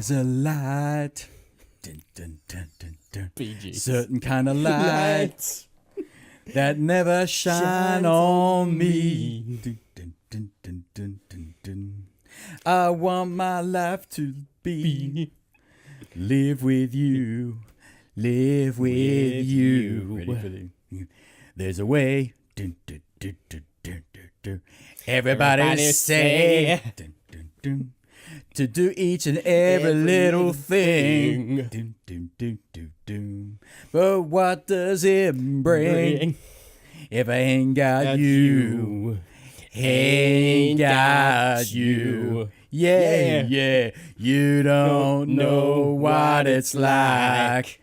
There's a light. Dun, dun, dun, dun, dun. Geeks. Certain kind of lights that never shine on me. Dun, dun, dun, dun, dun, dun, dun. I want my life to be live with you, live with you. Ready for the, there's a way. Dun, dun, dun, dun, dun, dun, dun. Everybody say dun, dun, dun, to do each and every little thing. Dun, dun, dun, dun, dun. But what does it bring if I ain't got you? Ain't got you. Yeah. You don't know what it's like.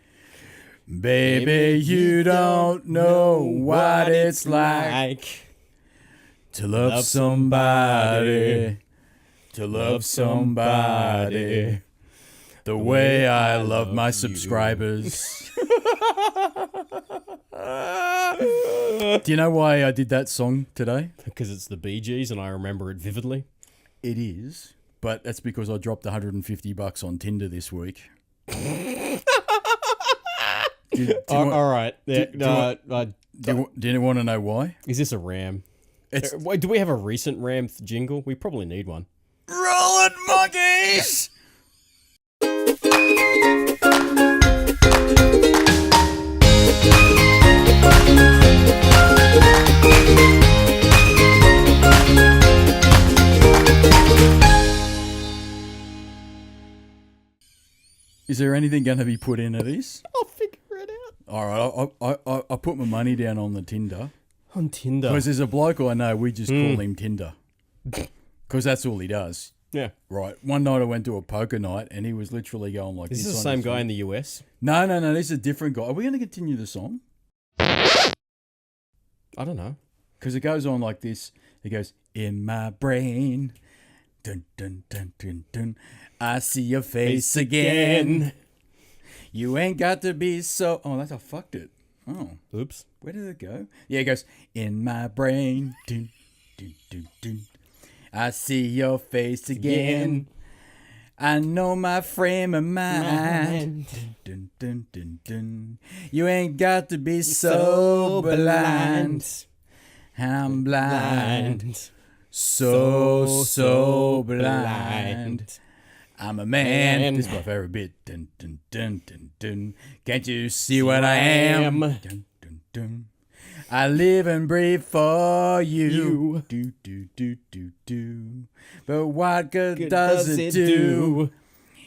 Baby, you don't know what it's like to love somebody. To love somebody the way I love my subscribers. Do you know why I did that song today? Because it's the Bee Gees and I remember it vividly. It is, but that's because I dropped $150 on Tinder this week. All right. Do you want to know why? Is this a Ram? Wait, do we have a recent Ram jingle? We probably need one. Rollin' monkeys! Is there anything going to be put into this? I'll figure it out. All right, I put my money down on the Tinder. On Tinder? Because there's a bloke I know, we just call him Tinder. Because that's all he does. Yeah. Right. One night I went to a poker night and he was literally going like this. Is this the same guy in the US? No. This is a different guy. Are we going to continue the song? I don't know. Because it goes on like this. It goes, in my brain, dun, dun, dun, dun, dun, I see your face again. You ain't got to be so... Oh, that's... I fucked it. Oh. Oops. Where did it go? Yeah, it goes, in my brain, dun, dun, dun, dun. I see your face again. I know my frame of mind. Dun, dun, dun, dun. You ain't got to be so blind. I'm blind. So blind. I'm a man. This is my favorite bit. Dun, dun, dun, dun, dun. Can't you see what I am? Dun, dun, dun. I live and breathe for you. Do, do, do, do, do. But what good does it do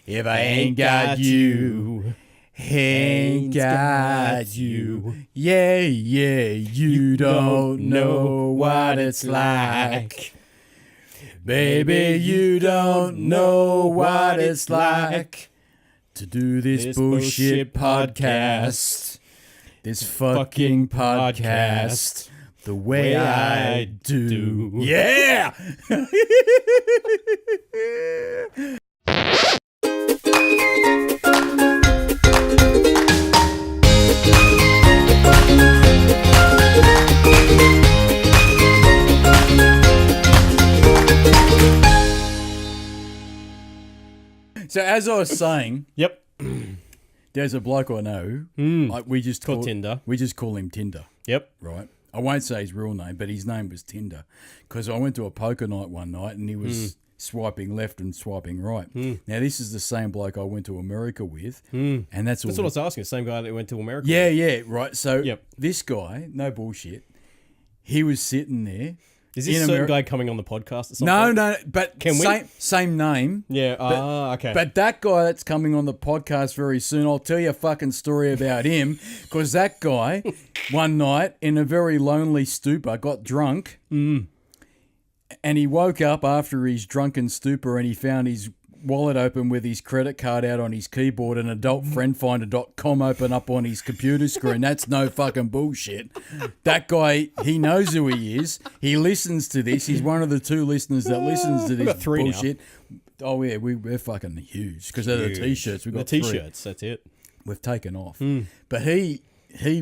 if I ain't got you? Ain't got you. Yeah, you don't know what it's like. Baby, you don't know what it's like to do this bullshit podcast. This fucking podcast the way I do. Yeah! So as I was saying... Yep. There's a bloke I know. Like we just call Tinder. We just call him Tinder. Yep. Right. I won't say his real name, but his name was Tinder. Because I went to a poker night one night and he was swiping left and swiping right. Now this is the same bloke I went to America with, and that's what I was asking. Same guy that went to America. Yeah. Right. So this guy, no bullshit. He was sitting there. Is this certain guy coming on the podcast at some point? point? No, but same name. Yeah, okay. But that guy that's coming on the podcast very soon, I'll tell you a fucking story about him, because that guy, one night, in a very lonely stupor, got drunk, and he woke up after his drunken stupor and he found his wallet open with his credit card out on his keyboard and adultfriendfinder.com open up on his computer screen. That's no fucking bullshit. That guy, he knows who he is. He listens to this. He's one of the 2 listeners that listens to this bullshit. Now. Oh, yeah, we're fucking huge because of the T-shirts. We've got the T-shirts, 3. That's it. We've taken off. But he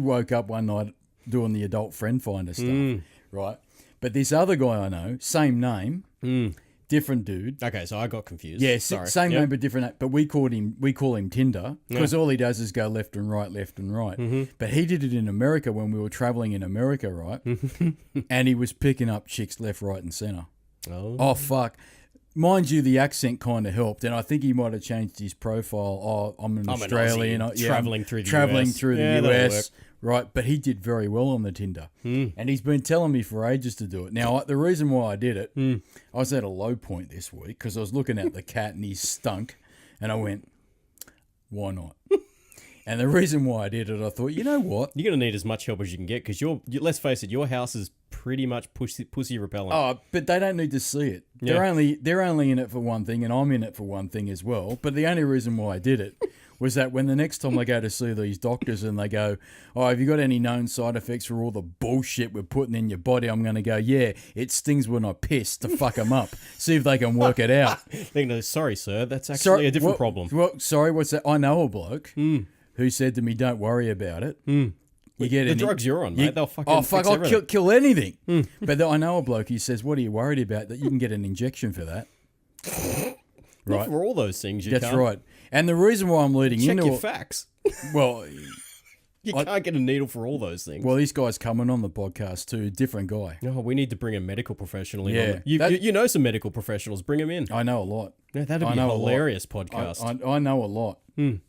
woke up one night doing the adult friend finder stuff, right? But this other guy I know, same name, different dude. Okay, so I got confused. Yeah, Sorry. same name but different. But we call him Tinder because all he does is go left and right. Mm-hmm. But he did it in America when we were traveling in America, right? And he was picking up chicks left, right, and center. Oh fuck. Mind you, the accent kind of helped, and I think he might have changed his profile. I'm an Australian, traveling through the US, right? But he did very well on the Tinder, and he's been telling me for ages to do it. Now, the reason why I did it, I was at a low point this week because I was looking at the cat and he stunk, and I went, "Why not?" And the reason why I did it, I thought, you know what? You're going to need as much help as you can get because let's face it, your house is pretty much pussy repellent. Oh, but they don't need to see it. Yeah. They're only in it for one thing, and I'm in it for one thing as well. But the only reason why I did it was that when the next time I go to see these doctors and they go, "Oh, have you got any known side effects for all the bullshit we're putting in your body?" I'm going to go, "Yeah, it stings when I piss," to fuck them up. See if they can work it out. They go, "Sorry, sir, that's actually a different problem." Sorry, what's that? I know a bloke who said to me, "Don't worry about it." You get the drugs you're on, mate. They'll fucking I'll kill anything. But I know a bloke. He says, "What are you worried about? That you can get an injection for that." Not for all those things. That's right. And the reason why I'm leading Check into your facts. Well, you can't get a needle for all those things. Well, this guy's coming on the podcast too. Different guy. Oh, we need to bring a medical professional in. Yeah, you know some medical professionals. Bring them in. I know a lot. Yeah, that'd be a hilarious podcast. I know a lot. And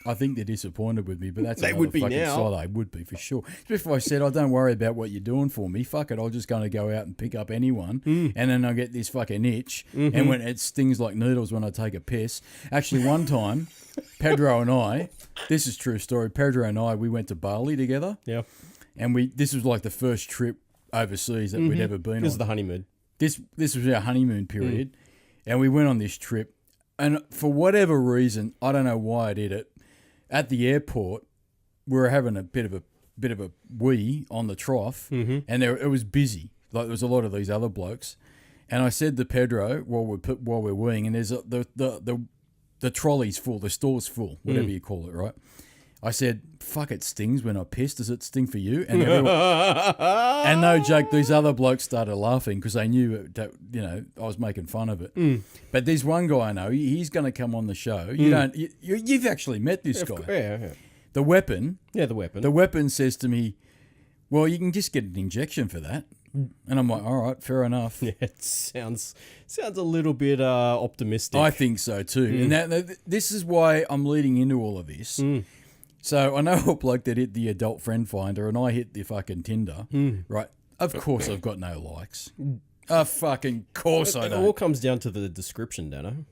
I think they're disappointed with me, but that's they would be now. Side. They would be for sure. Before I said, "Oh, don't worry about what you're doing for me. Fuck it, I'm just going to go out and pick up anyone, and then I get this fucking itch, and when it stings like needles when I take a piss." Actually, one time, Pedro and I, this is a true story. Pedro and I, we went to Bali together. Yeah, and this was like the first trip overseas that we'd ever been on. This is the honeymoon. This was our honeymoon period, and we went on this trip. And for whatever reason, I don't know why I did it. At the airport, we were having a bit of a wee on the trough, and it was busy. Like there was a lot of these other blokes, and I said to Pedro while we're weeing, and there's the trolley's full, the store's full, whatever you call it, right? I said, "Fuck, it stings when I piss. Does it sting for you?" And and no joke, these other blokes started laughing because they knew that I was making fun of it. But there's one guy I know. He's going to come on the show. You've actually met this guy. Yeah. The Weapon. Yeah, the Weapon. The Weapon says to me, "Well, you can just get an injection for that." And I'm like, "All right, fair enough." Yeah, it sounds a little bit optimistic. I think so too. And this is why I'm leading into all of this. So I know a bloke that hit the adult friend finder and I hit the fucking Tinder, right? Of course I've got no likes. Fucking course I It don't. all comes down to the description, Dano.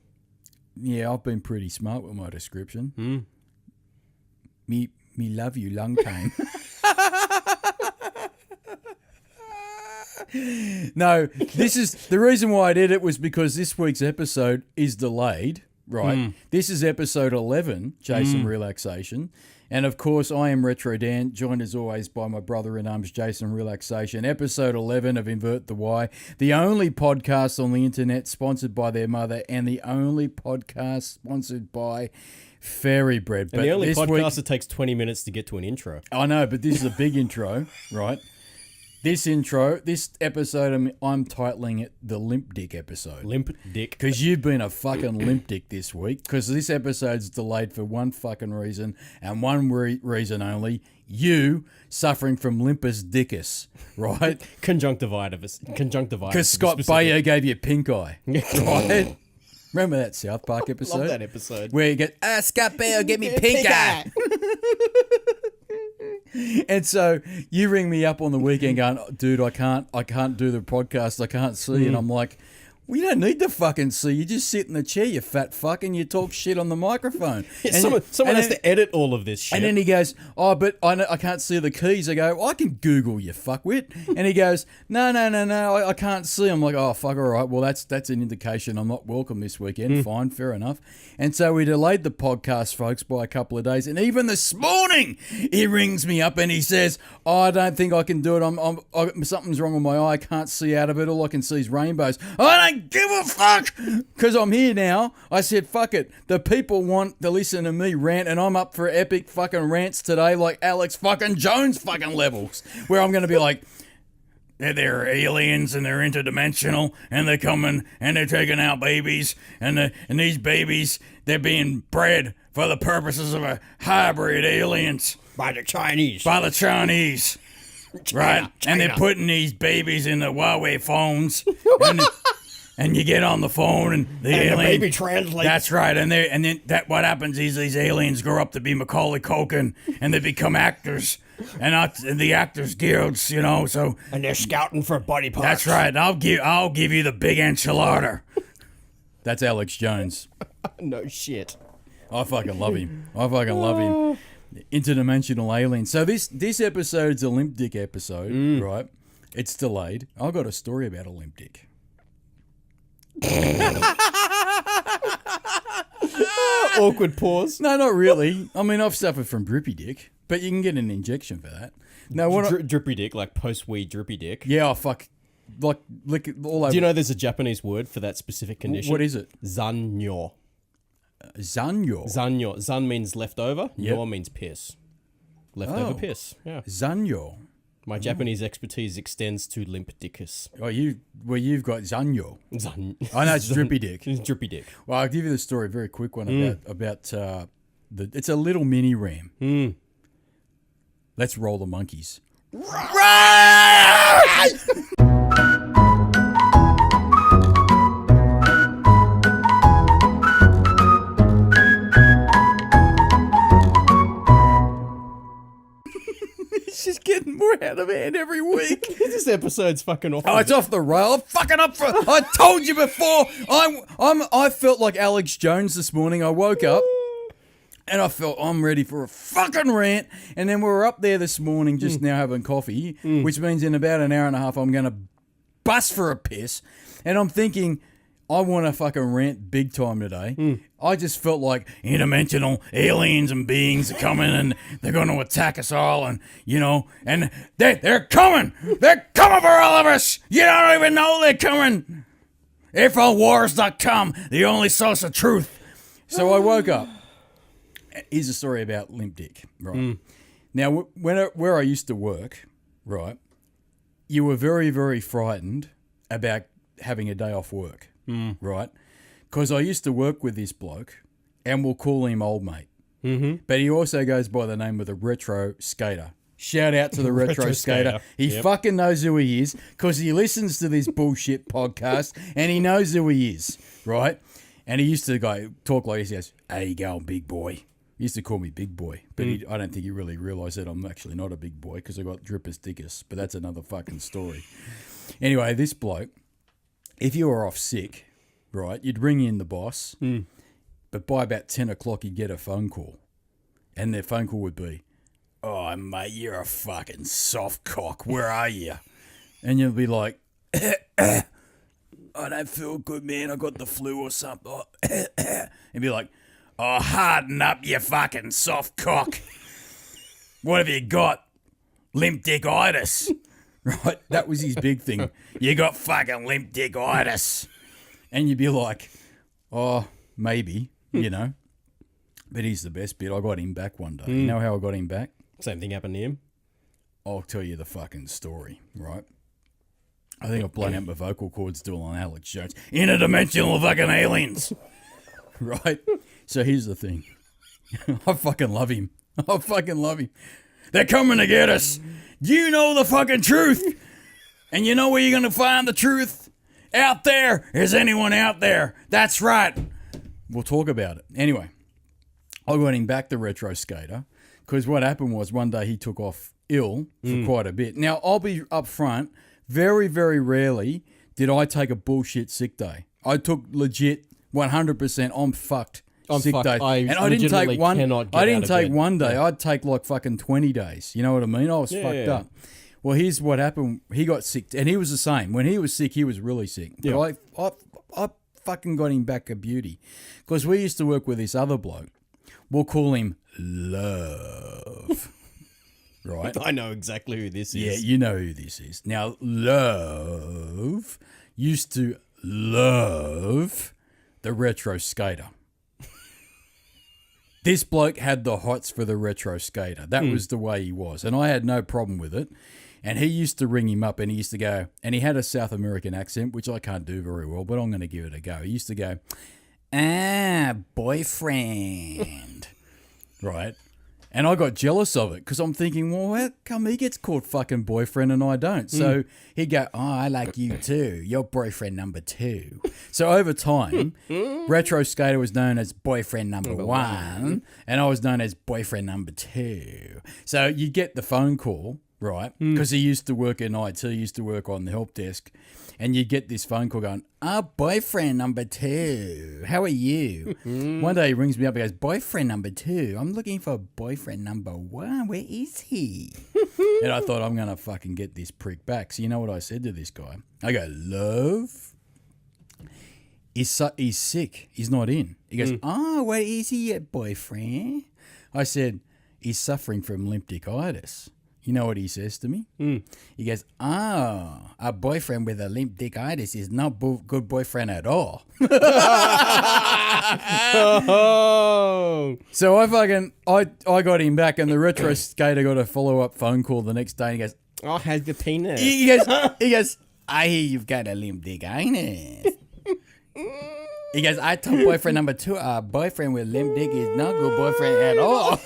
Yeah, I've been pretty smart with my description. Me love you long time. No, this is the reason why I did it was because this week's episode is delayed, right? This is episode 11, Jason Relaxation. And of course, I am Retro Dan, joined as always by my brother in arms, Jason Relaxation. Episode 11 of Invert the Why, the only podcast on the internet sponsored by their mother, and the only podcast sponsored by Fairy Bread. And the only podcast that takes 20 minutes to get to an intro. I know, but this is a big intro, right? This episode, I'm titling it the Limp Dick episode. Limp Dick. Because you've been a fucking limp dick this week. Because this episode's delayed for one fucking reason, and one reason only. You suffering from limpus dickus, right? Conjunctivitis. Because Scott Baio gave you pink eye, right? Remember that South Park episode? Love that episode. Where you get, Scott Baio, give me pink eye. And so you ring me up on the weekend going, "Dude, I can't do the podcast. I can't see." And I'm like, "Well, you don't need to fucking see. You just sit in the chair, you fat fuck, and you talk shit on the microphone." Yeah, someone has to edit all of this shit. And then he goes, "Oh, but I can't see the keys." I go, "I can Google you, fuckwit." And he goes, No, I can't see. I'm like, "Oh, fuck, all right. Well, that's an indication I'm not welcome this weekend." Fine, fair enough. And so we delayed the podcast, folks, by a couple of days. And even this morning, he rings me up and he says, "Oh, I don't think I can do it. Something's wrong with my eye. I can't see out of it. All I can see is rainbows." I don't give a fuck because I'm here now. I said, "Fuck it. The people want to listen to me rant, and I'm up for epic fucking rants today, like Alex fucking Jones fucking levels, where I'm going to be like, they're aliens and they're interdimensional and they're coming and they're taking out babies and these babies, they're being bred for the purposes of a hybrid aliens. By the Chinese. Right? And they're putting these babies in the Huawei phones. And you get on the phone and the alien... the baby translates. That's right. And then what happens is these aliens grow up to be Macaulay Culkin and they become actors. And the Actors Guilds, so... And they're scouting for body parts. That's right. I'll give you the big enchilada. That's Alex Jones. No shit. I fucking love him. Interdimensional alien. So this episode's a Limp Dick episode, right? It's delayed. I've got a story about a Limp Dick. Awkward pause. No, not really. I mean, I've suffered from drippy dick, but you can get an injection for that. No, drippy dick, like post-weed drippy dick. Yeah, fuck. Like, lick it all over. Do you know there's a Japanese word for that specific condition? What is it? Zanyo. Zanyo? Zanyo. Zan means leftover. Yep. Yor means piss. Leftover piss. Yeah. Zanyo. My Japanese expertise extends to limp dickus. Oh, you've got Zanyo. I know it's drippy dick. It's drippy dick. Well, I'll give you the story, a very quick one about it's a little mini ram. Let's roll the monkeys. Right! It's just getting more out of hand every week. This episode's fucking off. Oh, it's off the rail. I'm fucking up for. I told you before. I felt like Alex Jones this morning. I woke up and I felt I'm ready for a fucking rant. And then we were up there this morning just now having coffee, which means in about an hour and a half I'm going to bust for a piss. And I'm thinking, I want to fucking rant big time today. I just felt like interdimensional aliens and beings are coming and they're going to attack us all and they're coming. They're coming for all of us. You don't even know they're coming. Infowars.com, the only source of truth. So I woke up. Here's a story about Limp Dick, right? Now, where I used to work, right, you were very, very frightened about having a day off work. Right? Because I used to work with this bloke, and we'll call him Old Mate. Mm-hmm. But he also goes by the name of the Retro Skater. Shout out to the Retro Skater. He fucking knows who he is because he listens to this bullshit podcast, and he knows who he is, right? And he used to talk like this. He goes, "How you going, big boy?" He used to call me big boy, but I don't think he really realised that I'm actually not a big boy because I got drippers dickus, but that's another fucking story. Anyway, this bloke, if you were off sick, right, you'd ring in the boss, but by about 10 o'clock you'd get a phone call. And their phone call would be, "Oh, mate, you're a fucking soft cock. Where are you?" And you'd be like, "I don't feel good, man. I got the flu or something." And be like, "Oh, harden up, you fucking soft cock. What have you got? Limp Dickitis." Right? That was his big thing. "You got fucking limp dickitis." And you'd be like, "Oh, maybe, But here's the best bit. I got him back one day. You know how I got him back? Same thing happened to him. I'll tell you the fucking story, right? I think I've blown out my vocal cords doing on Alex Jones. Interdimensional fucking aliens. Right? So here's the thing. I fucking love him. They're coming to get us. You know the fucking truth. And you know where you're going to find the truth? Out there. Is anyone out there? That's right. We'll talk about it. Anyway, I got him back, the Retro Skater, because what happened was one day he took off ill for quite a bit. Now, I'll be up front. Very, very rarely did I take a bullshit sick day. I took legit 100% I'm fucked. Sick day. And I didn't take one. I didn't take one day. I'd take like fucking 20 days. You know what I mean? I was fucked up. Well, here's what happened. He got sick, and he was the same. When he was sick, he was really sick. Yeah. But I fucking got him back a beauty, because we used to work with this other bloke. We'll call him Love. Right? I know exactly who this is. Yeah, you know who this is. Now, Love used to love the Retro Skater. This bloke had the hots for the Retro Skater. That was the way he was. And I had no problem with it. And he used to ring him up and he used to go, and he had a South American accent, which I can't do very well, but I'm going to give it a go. He used to go, boyfriend. Right? And I got jealous of it because I'm thinking, well, how come he gets called fucking boyfriend and I don't? So he'd go, I like you too. You're boyfriend number 2. So over time, Retro Skater was known as boyfriend number 1 and I was known as boyfriend number 2. So you get the phone call, right? Because he used to work in IT, he used to work on the help desk. And you get this phone call going, boyfriend number 2, how are you? One day he rings me up and goes, boyfriend number 2, I'm looking for boyfriend number 1, where is he? And I thought, I'm going to fucking get this prick back. So you know what I said to this guy? I go, love, he's sick, he's not in. He goes, where is he at, boyfriend? I said, he's suffering from limp dickitis. You know what he says to me? He goes, a boyfriend with a limp dickitis is not good boyfriend at all. So I got him back, and the Retro Skater got a follow-up phone call the next day, and he goes, how's the penis? He goes, I hear you've got a limp dickitis. He goes, I told boyfriend number 2, a boyfriend with limp dick is not good boyfriend at all.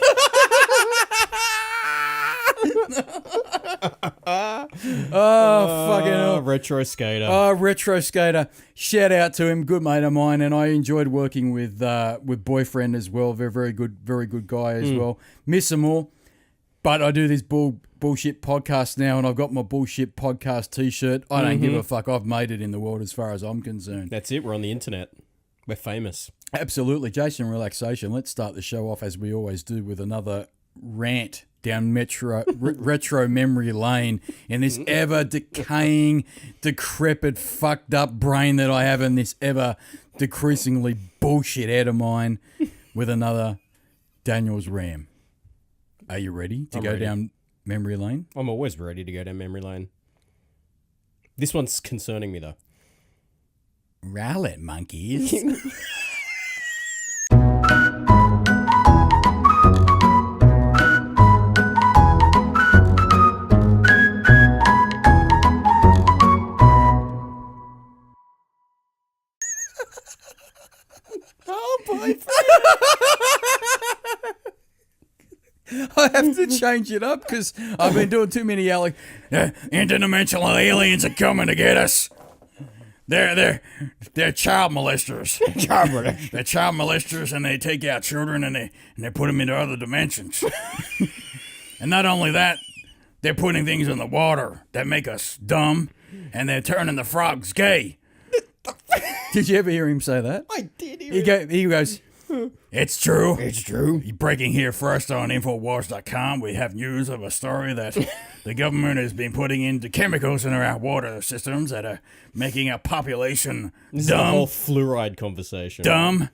Fucking hell. Retro Skater. Retro Skater. Shout out to him, good mate of mine, and I enjoyed working with Boyfriend as well. Very good guy as well. Miss him all, but I do this bullshit podcast now, and I've got my bullshit podcast t-shirt. I don't give a fuck. I've made it in the world as far as I'm concerned. That's it. We're on the internet. We're famous. Absolutely. Jason Relaxation. Let's start the show off as we always do with another rant down retro memory lane in this ever decaying, decrepit, fucked up brain that I have in this ever decreasingly bullshit head of mine with another Daniel's Ram. Are you ready to go down memory lane? I'm always ready to go down memory lane. This one's concerning me though. Rowlet monkeys. I have to change it up because I've been doing too many interdimensional aliens are coming to get us. They're child molesters. They're child molesters, and they take out children and they put them into other dimensions. And not only that, they're putting things in the water that make us dumb, and they're turning the frogs gay. Did you ever hear him say that? I did. He goes, it's true. It's true. Breaking here first on Infowars.com, we have news of a story that the government has been putting into chemicals in our water systems that are making our population This dumb. is a whole fluoride conversation. Dumb.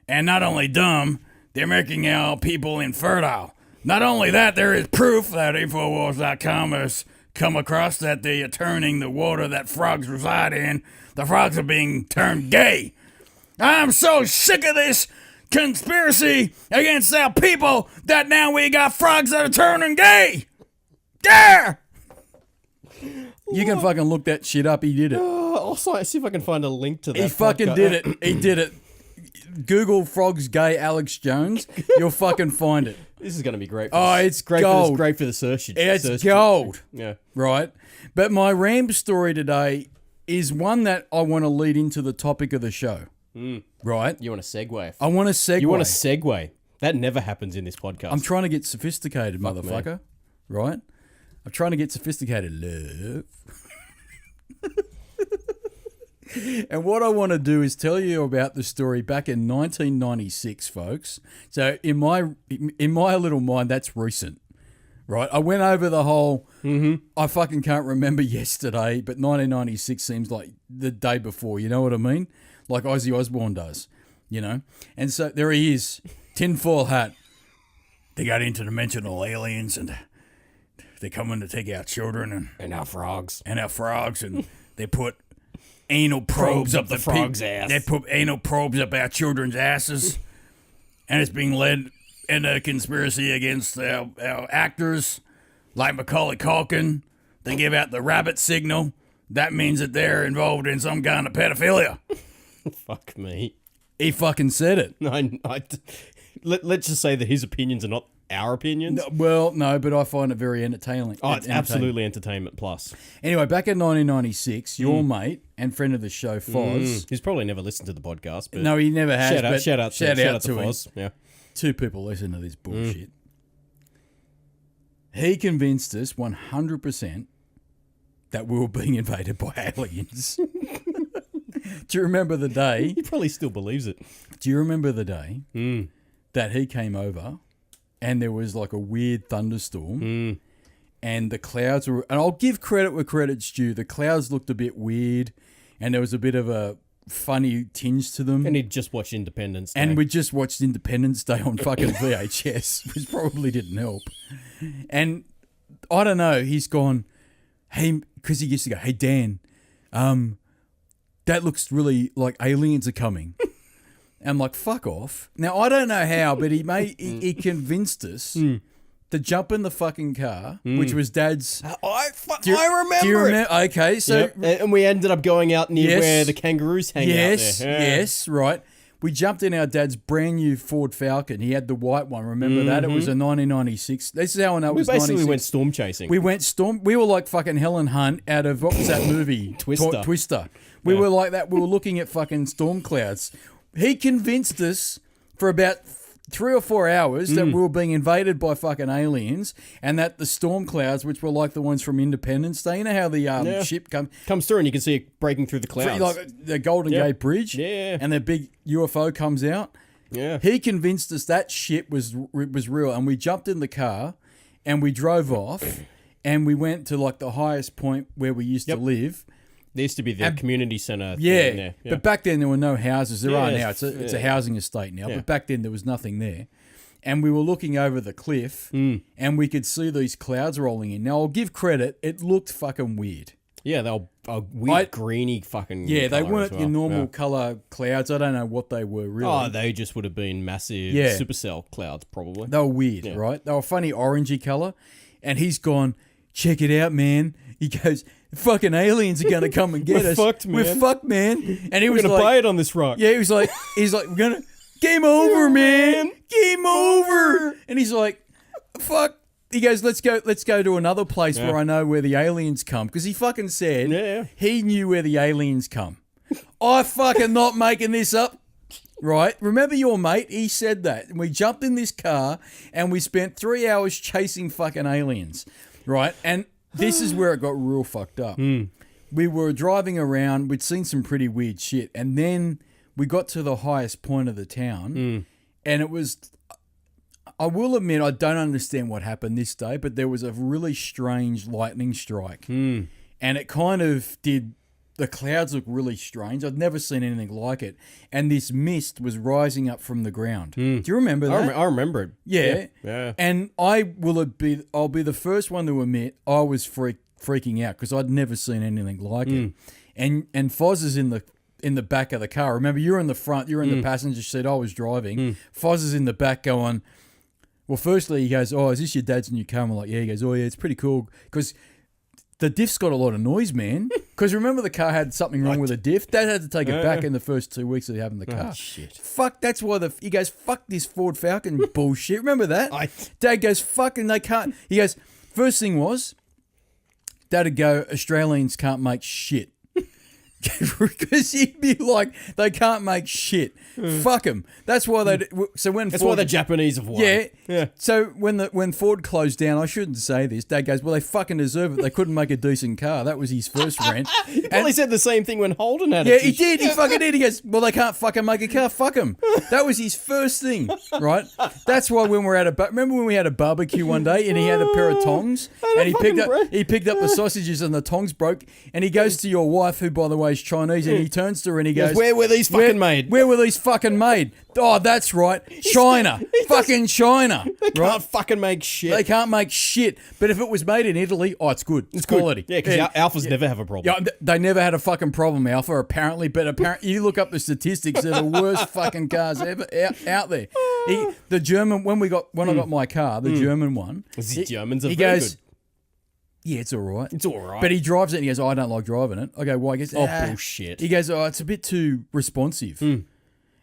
And not only dumb, they're making our people infertile. Not only that, there is proof that Infowars.com has come across that they are turning the water that frogs reside in. The frogs are being turned gay. I'm so sick of this conspiracy against our people that now we got frogs that are turning gay. Yeah! You can fucking look that shit up. He did it. Also, see if I can find a link to that. He fucking did it. He did it. Google frogs gay Alex Jones. You'll fucking find it. This is going to be great. It's great. gold. Great for the search. It's gold. Yeah. Right? But my Ram story today is one that I want to lead into the topic of the show. Right? You want to segue? I want to segue. You want to segue? That never happens in this podcast. I'm trying to get sophisticated, motherfucker. Me. Right? I'm trying to get sophisticated, love. And what I want to do is tell you about the story back in 1996, folks. So in my little mind, that's recent. Right? I went over the whole, I fucking can't remember yesterday, but 1996 seems like the day before, you know what I mean? Like Ozzy Osbourne does, you know? And so there he is, tinfoil hat. They got interdimensional aliens and they're coming to take our children and our frogs. And they put anal probes up the frog's ass. They put anal probes up our children's asses. And it's being led in a conspiracy against our actors like Macaulay Culkin, they give out the rabbit signal. That means that they're involved in some kind of pedophilia. Fuck me. He fucking said it. Let's just say that his opinions are not our opinions. No, but I find it very entertaining. Oh, it's absolutely entertainment plus. Anyway, back in 1996, your mate and friend of the show, Foz. He's probably never listened to the podcast. But No, he never has. Shout out to Foz. Yeah. 2 people listen to this bullshit. He convinced us 100% that we were being invaded by aliens. Do you remember the day? He probably still believes it. Do you remember the day that he came over and there was like a weird thunderstorm and the clouds were... And I'll give credit where credit's due. The clouds looked a bit weird and there was a bit of a funny tinge to them. And he'd just watched Independence Day. And we just watched Independence Day on fucking VHS, which probably didn't help. And I don't know, he's gone, hey, because he used to go, hey, Dan, that looks really like aliens are coming. I'm like, fuck off. Now, I don't know how, but he convinced us to jump in the fucking car, which was Dad's. I remember. Do you remember? Okay, so and we ended up going out near where the kangaroos hang out there. Yes, right. We jumped in our dad's brand new Ford Falcon. He had the white one. Remember that? It was a 1996. This is how I know it was 96. We basically went storm chasing. We were like fucking Helen Hunt out of, what was that movie? Twister. We were like that. We were looking at fucking storm clouds. He convinced us for about 3 or 4 hours that we were being invaded by fucking aliens and that the storm clouds, which were like the ones from Independence Day, you know how the ship comes through and you can see it breaking through the clouds. Like the Golden Gate Bridge. Yeah. And the big UFO comes out. Yeah. He convinced us that shit was real and we jumped in the car and we drove off and we went to like the highest point where we used to live. There used to be the community centre. Yeah, but back then there were no houses. There are now. It's a housing estate now. Yeah. But back then there was nothing there. And we were looking over the cliff and we could see these clouds rolling in. Now, I'll give credit. It looked fucking weird. Yeah, they were weird greeny fucking Yeah, they weren't your normal colour clouds. I don't know what they were really. Oh, they just would have been massive supercell clouds probably. They were weird, right? They were funny orangey colour. And he's gone, check it out, man. He goes... Fucking aliens are gonna come and get us. We're fucked, man. And he was gonna play it on this rock. Yeah, he's like, we're gonna game over, man. Game over. And he's like, fuck. He goes, let's go to another place where I know where the aliens come. Because he fucking said he knew where the aliens come. I fucking not making this up. Right? Remember your mate? He said that. And we jumped in this car and we spent 3 hours chasing fucking aliens. Right? And this is where it got real fucked up. We were driving around. We'd seen some pretty weird shit. And then we got to the highest point of the town. And it was... I will admit I don't understand what happened this day, but there was a really strange lightning strike. And it kind of did... The clouds looked really strange. I'd never seen anything like it. And this mist was rising up from the ground. Do you remember that? I remember it. Yeah. And I'll be the first one to admit I was freaking out because I'd never seen anything like it. And Foz is in the back of the car. Remember, you're in the front, you're in the passenger seat, I was driving. Foz is in the back going, well, firstly, he goes, oh, is this your dad's new car? I'm like, yeah. He goes, oh, yeah, it's pretty cool because... The diff's got a lot of noise, man. Because remember the car had something wrong with the diff? Dad had to take it back in the first 2 weeks of having the car. Oh, shit. Fuck, that's why he goes, fuck this Ford Falcon bullshit. Remember that? Dad goes, fucking they can't. He goes, first thing was, Dad'd go, Australians can't make shit. Because he'd be like, they can't make shit. Fuck them. That's why they. So when that's why the Japanese have won. Yeah. So when Ford closed down, I shouldn't say this. Dad goes, well, they fucking deserve it. They couldn't make a decent car. That was his first rant. He probably said the same thing when Holden had it. Yeah, he did. He fucking did. He goes, well, they can't fucking make a car. Fuck them. That was his first thing, right? That's why when we're at remember when we had a barbecue one day and he had a pair of tongs and he picked up the sausages and the tongs broke and he goes to your wife, who by the way is Chinese, and he turns to her and he goes, where were these fucking made? Where were these fucking made? Oh, that's right. China. Fucking China. They can't fucking make shit. They can't make shit. But if it was made in Italy, it's good. It's quality. Yeah, because Alphas never have a problem. Yeah, they never had a fucking problem, Alpha, apparently. But apparently, you look up the statistics, they're the worst fucking cars ever out there. The German, when I got my car, the German one. The Germans are he very goes, good. Yeah, it's all right. It's all right. But he drives it and he goes, I don't like driving it. I go, why? He goes, bullshit. He goes, it's a bit too responsive. And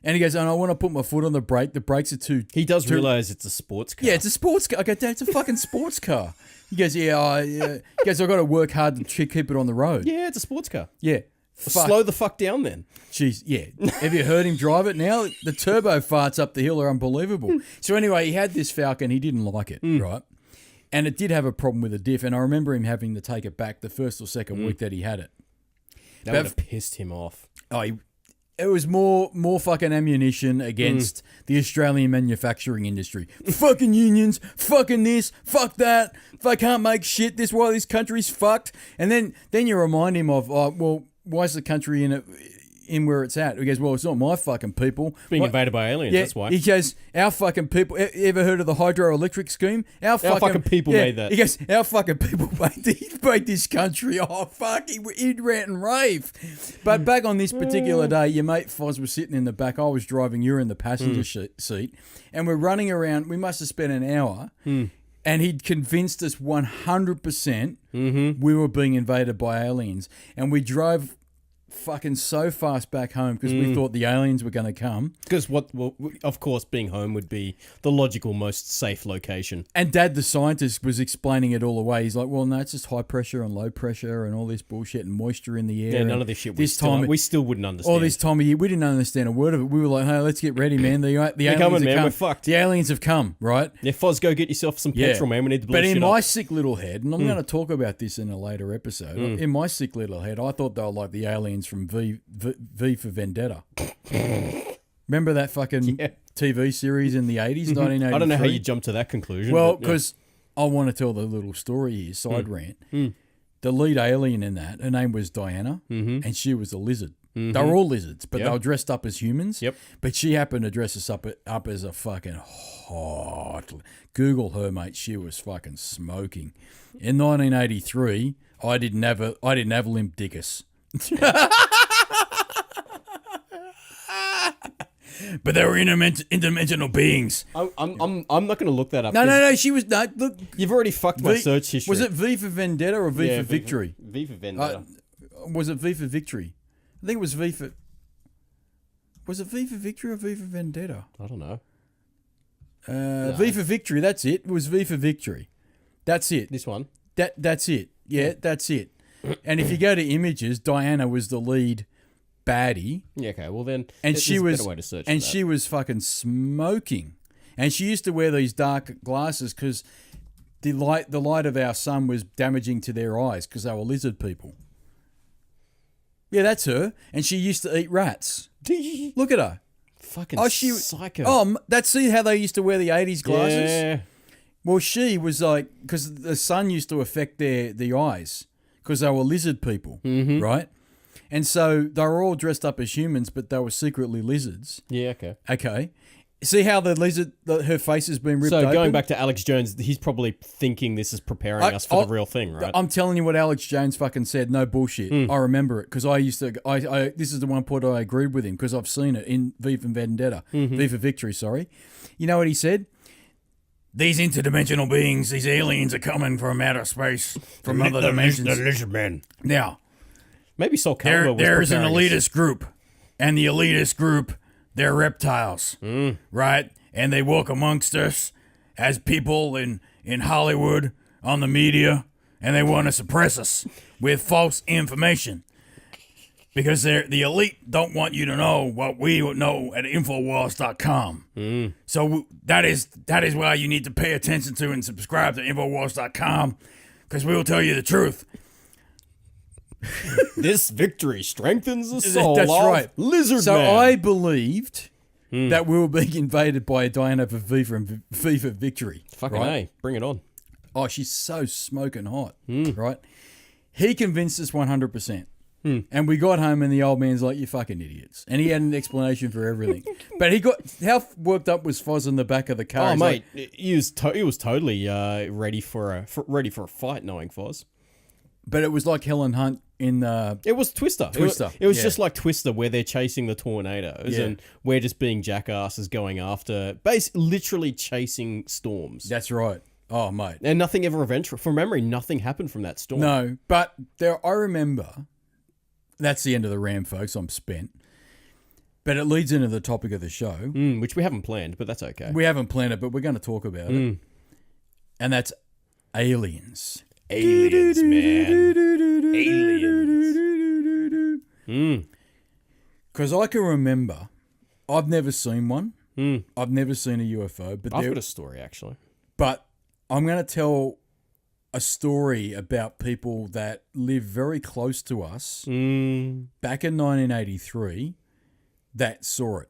he goes, and I want to put my foot on the brake. The brakes are too... He does realise it's a sports car. Yeah, it's a sports car. I go, Dad, it's a fucking sports car. He goes, yeah. He goes, I've got to work hard to keep it on the road. Yeah, it's a sports car. Yeah. Slow the fuck down then. Jeez, yeah. Have you heard him drive it now? The turbo farts up the hill are unbelievable. So anyway, he had this Falcon. He didn't like it, right? And it did have a problem with the diff. And I remember him having to take it back the first or second week that he had it. That would have pissed him off. Oh, it was more fucking ammunition against the Australian manufacturing industry. Fucking unions, fucking this, fuck that. They can't make shit. This is why this country's fucked. And then you remind him of, well, why is the country in where it's at? He goes, well, it's not my fucking people. Being invaded by aliens, that's why. He goes, our fucking people, ever heard of the hydroelectric scheme? Our fucking people made that. He goes, our fucking people made this country. Oh, fuck, he'd rant and rave. But back on this particular day, your mate Foz was sitting in the back. I was driving, you were in the passenger seat. And we're running around. We must have spent an hour. And he'd convinced us 100% we were being invaded by aliens. And we drove fucking so fast back home because we thought the aliens were going to come. Because of course, being home would be the logical, most safe location. And Dad, the scientist, was explaining it all away. He's like, well, no, it's just high pressure and low pressure and all this bullshit and moisture in the air. Yeah, none of this shit. We still wouldn't understand. All this time of year, we didn't understand a word of it. We were like, hey, let's get ready, man. The aliens coming, have man. come. We're fucked. The aliens have come, right? Yeah, Foz, go get yourself some petrol, man. We need to blow But shit in up. my sick little head, and I'm going to talk about this in a later episode, in my sick little head, I thought they were like the aliens from V for Vendetta. Remember that fucking TV series in the 80s, 1983? I don't know how you jumped to that conclusion. Well, because I want to tell the little story here, side rant. The lead alien in that, her name was Diana, and she was a lizard. They were all lizards, but they were dressed up as humans. Yep. But she happened to dress us up as a fucking hot... Google her, mate. She was fucking smoking. In 1983, I didn't have Limp Dickus. But they were interdimensional beings. I'm not going to look that up. No. She was look. You've already fucked my search history. Was it V for Vendetta or V for Victory? V for Vendetta. Was it V for Victory? I think it was V for. Was it V for Victory or V for Vendetta? I don't know. No. V for Victory. That's it. It was V for Victory. That's it. This one. That's it. Yeah, that's it. And if you go to images, Diana was the lead baddie. Yeah, okay. Well then, and she was, a better way to search and for that. she was fucking smoking. And she used to wear these dark glasses because the light of our sun was damaging to their eyes because they were lizard people. Yeah, that's her. And she used to eat rats. Look at her. Fucking psycho. Oh, see how they used to wear the 80s glasses? Yeah. Well, she was like, because the sun used to affect the eyes because they were lizard people, right? And so they were all dressed up as humans, but they were secretly lizards. Yeah, okay. Okay. See how the lizard, her face has been ripped open? open? So going back to Alex Jones, he's probably thinking this is preparing us for the real thing, right? I'm telling you what Alex Jones fucking said. No bullshit. I remember it because I used to. This is the one point I agreed with him because I've seen it in V for Vendetta, V for Victory. Sorry. You know what he said? These interdimensional beings, these aliens are coming from outer space, from other dimensions. The lizard men. Now, maybe Sol Calvo was there's an preparing elitist group, and the elitist group, they're reptiles, right? And they walk amongst us as people in Hollywood, on the media, and they want to suppress us with false information. Because the elite don't want you to know what we know at Infowars.com. So that is why you need to pay attention to and subscribe to Infowars.com, because we will tell you the truth. This victory strengthens the soul That's of right. Lizard so Man. I believed that we were being invaded by a Diana for V for Victory. Fucking right? A. Bring it on. Oh, she's so smoking hot, right? He convinced us 100%. And we got home and the old man's like, you fucking idiots. And he had an explanation for everything. But how worked up was Foz in the back of the car? Oh, He's mate, he was totally ready for a fight, knowing Foz. But it was like Helen Hunt in It was Twister. Twister. It was just like Twister, where they're chasing the tornadoes and we're just being jackasses going after, literally chasing storms. That's right. Oh, mate. And nothing ever eventually, from memory, nothing happened from that storm. No, but I remember, that's the end of the ram, folks. I'm spent. But it leads into the topic of the show. Which we haven't planned, but that's okay. We haven't planned it, but we're going to talk about it. And that's aliens. Aliens, man. Aliens. Because I can remember, I've never seen one. I've never seen a UFO. But I've got a story, actually. But I'm going to tell a story about people that live very close to us back in 1983 that saw it.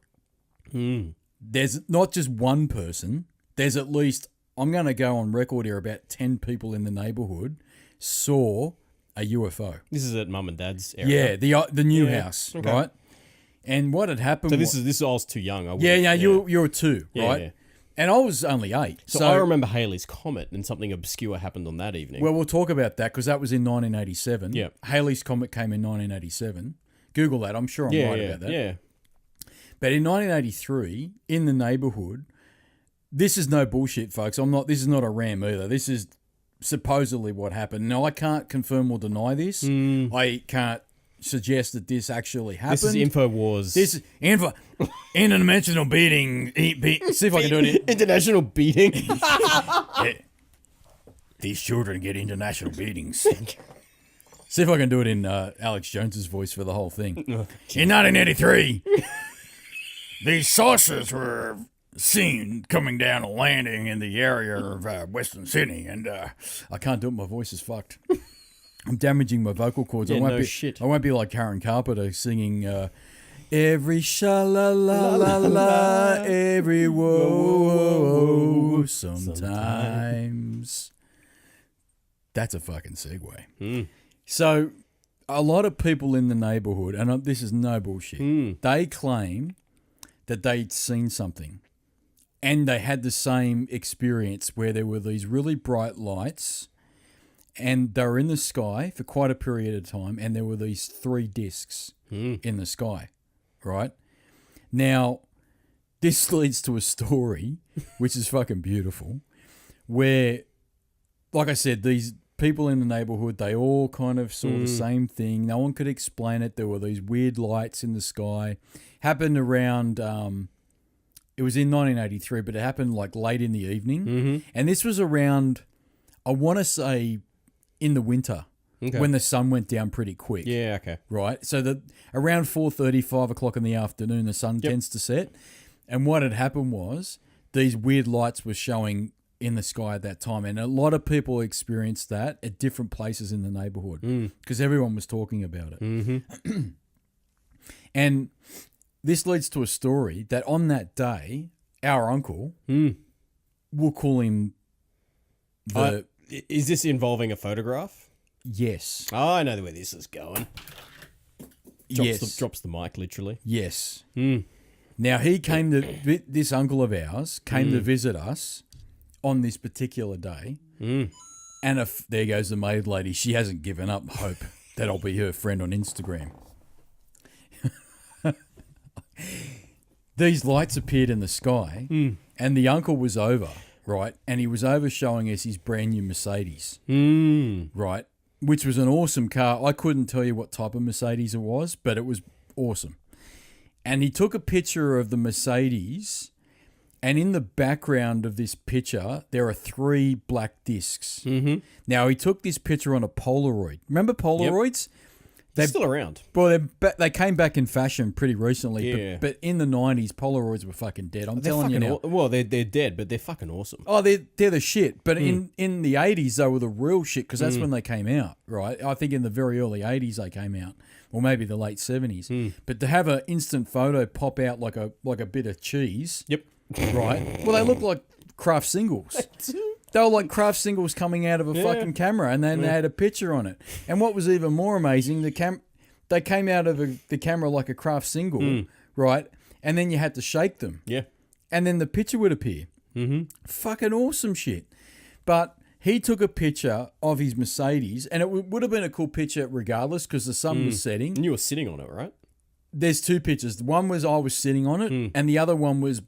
There's not just one person. There's at least, I'm going to go on record here, about 10 people in the neighbourhood saw a UFO. This is at Mum and Dad's area. Yeah, the new house, okay. Right? And what had happened... So this is I was too young. You were 2, right? Yeah. And I was only 8. So I remember Halley's Comet, and something obscure happened on that evening. Well, we'll talk about that because that was in 1987. Yeah. Halley's Comet came in 1987. Google that. I'm sure I'm right about that. Yeah. But in 1983, in the neighbourhood, this is no bullshit, folks. This is not a ram either. This is supposedly what happened. Now, I can't confirm or deny this. I can't suggest that this actually happened. This is InfoWars. This is interdimensional beating. See if I can do it. International beating. These children get international beatings. See if I can do it in Alex Jones's voice for the whole thing. In 1983, these saucers were seen coming down a landing in the area of Western Sydney, and I can't do it. My voice is fucked. I'm damaging my vocal cords. Yeah, I won't be like Karen Carpenter singing every sha-la-la-la-la, every whoa, sometimes. That's a fucking segue. So a lot of people in the neighbourhood, and this is no bullshit, they claim that they'd seen something. And they had the same experience where there were these really bright lights and they were in the sky for quite a period of time, and there were these 3 discs in the sky, right? Now, this leads to a story, which is fucking beautiful, where, like I said, these people in the neighbourhood, they all kind of saw the same thing. No one could explain it. There were these weird lights in the sky. Happened around... it was in 1983, but it happened like late in the evening. And this was around, I want to say, in the winter, when the sun went down pretty quick. Yeah, okay. Right? So around 4:30, 5 o'clock in the afternoon, the sun tends to set. And what had happened was these weird lights were showing in the sky at that time. And a lot of people experienced that at different places in the neighbourhood because everyone was talking about it. And this leads to a story that on that day, our uncle, we'll call him the... is this involving a photograph? Yes. Oh, I know where this is going. Drops the mic, literally. Yes. Now, he came to... This uncle of ours came to visit us on this particular day. And there goes the maid lady. She hasn't given up hope that I'll be her friend on Instagram. These lights appeared in the sky, and the uncle was over, right? And he was over showing us his brand new Mercedes, right? Which was an awesome car. I couldn't tell you what type of Mercedes it was, but it was awesome. And he took a picture of the Mercedes, and in the background of this picture, there are 3 black discs. Now, he took this picture on a Polaroid. Remember Polaroids? Yep. They're still around. Well, they came back in fashion pretty recently, but in the 90s, Polaroids were fucking dead. I'm telling you now. Well, they're dead, but they're fucking awesome. Oh, they're the shit. But in the 80s, they were the real shit because that's when they came out, right? I think in the very early 80s they came out, or maybe the late 70s. But to have an instant photo pop out like a bit of cheese, right? Well, they look like craft singles. They were like craft singles coming out of a fucking camera, and then they had a picture on it. And what was even more amazing, they came out of the camera like a craft single, right? And then you had to shake them. Yeah. And then the picture would appear. Fucking awesome shit. But he took a picture of his Mercedes, and it would have been a cool picture regardless because the sun was setting. And you were sitting on it, right? there's two pictures. One was I was sitting on it, and the other one was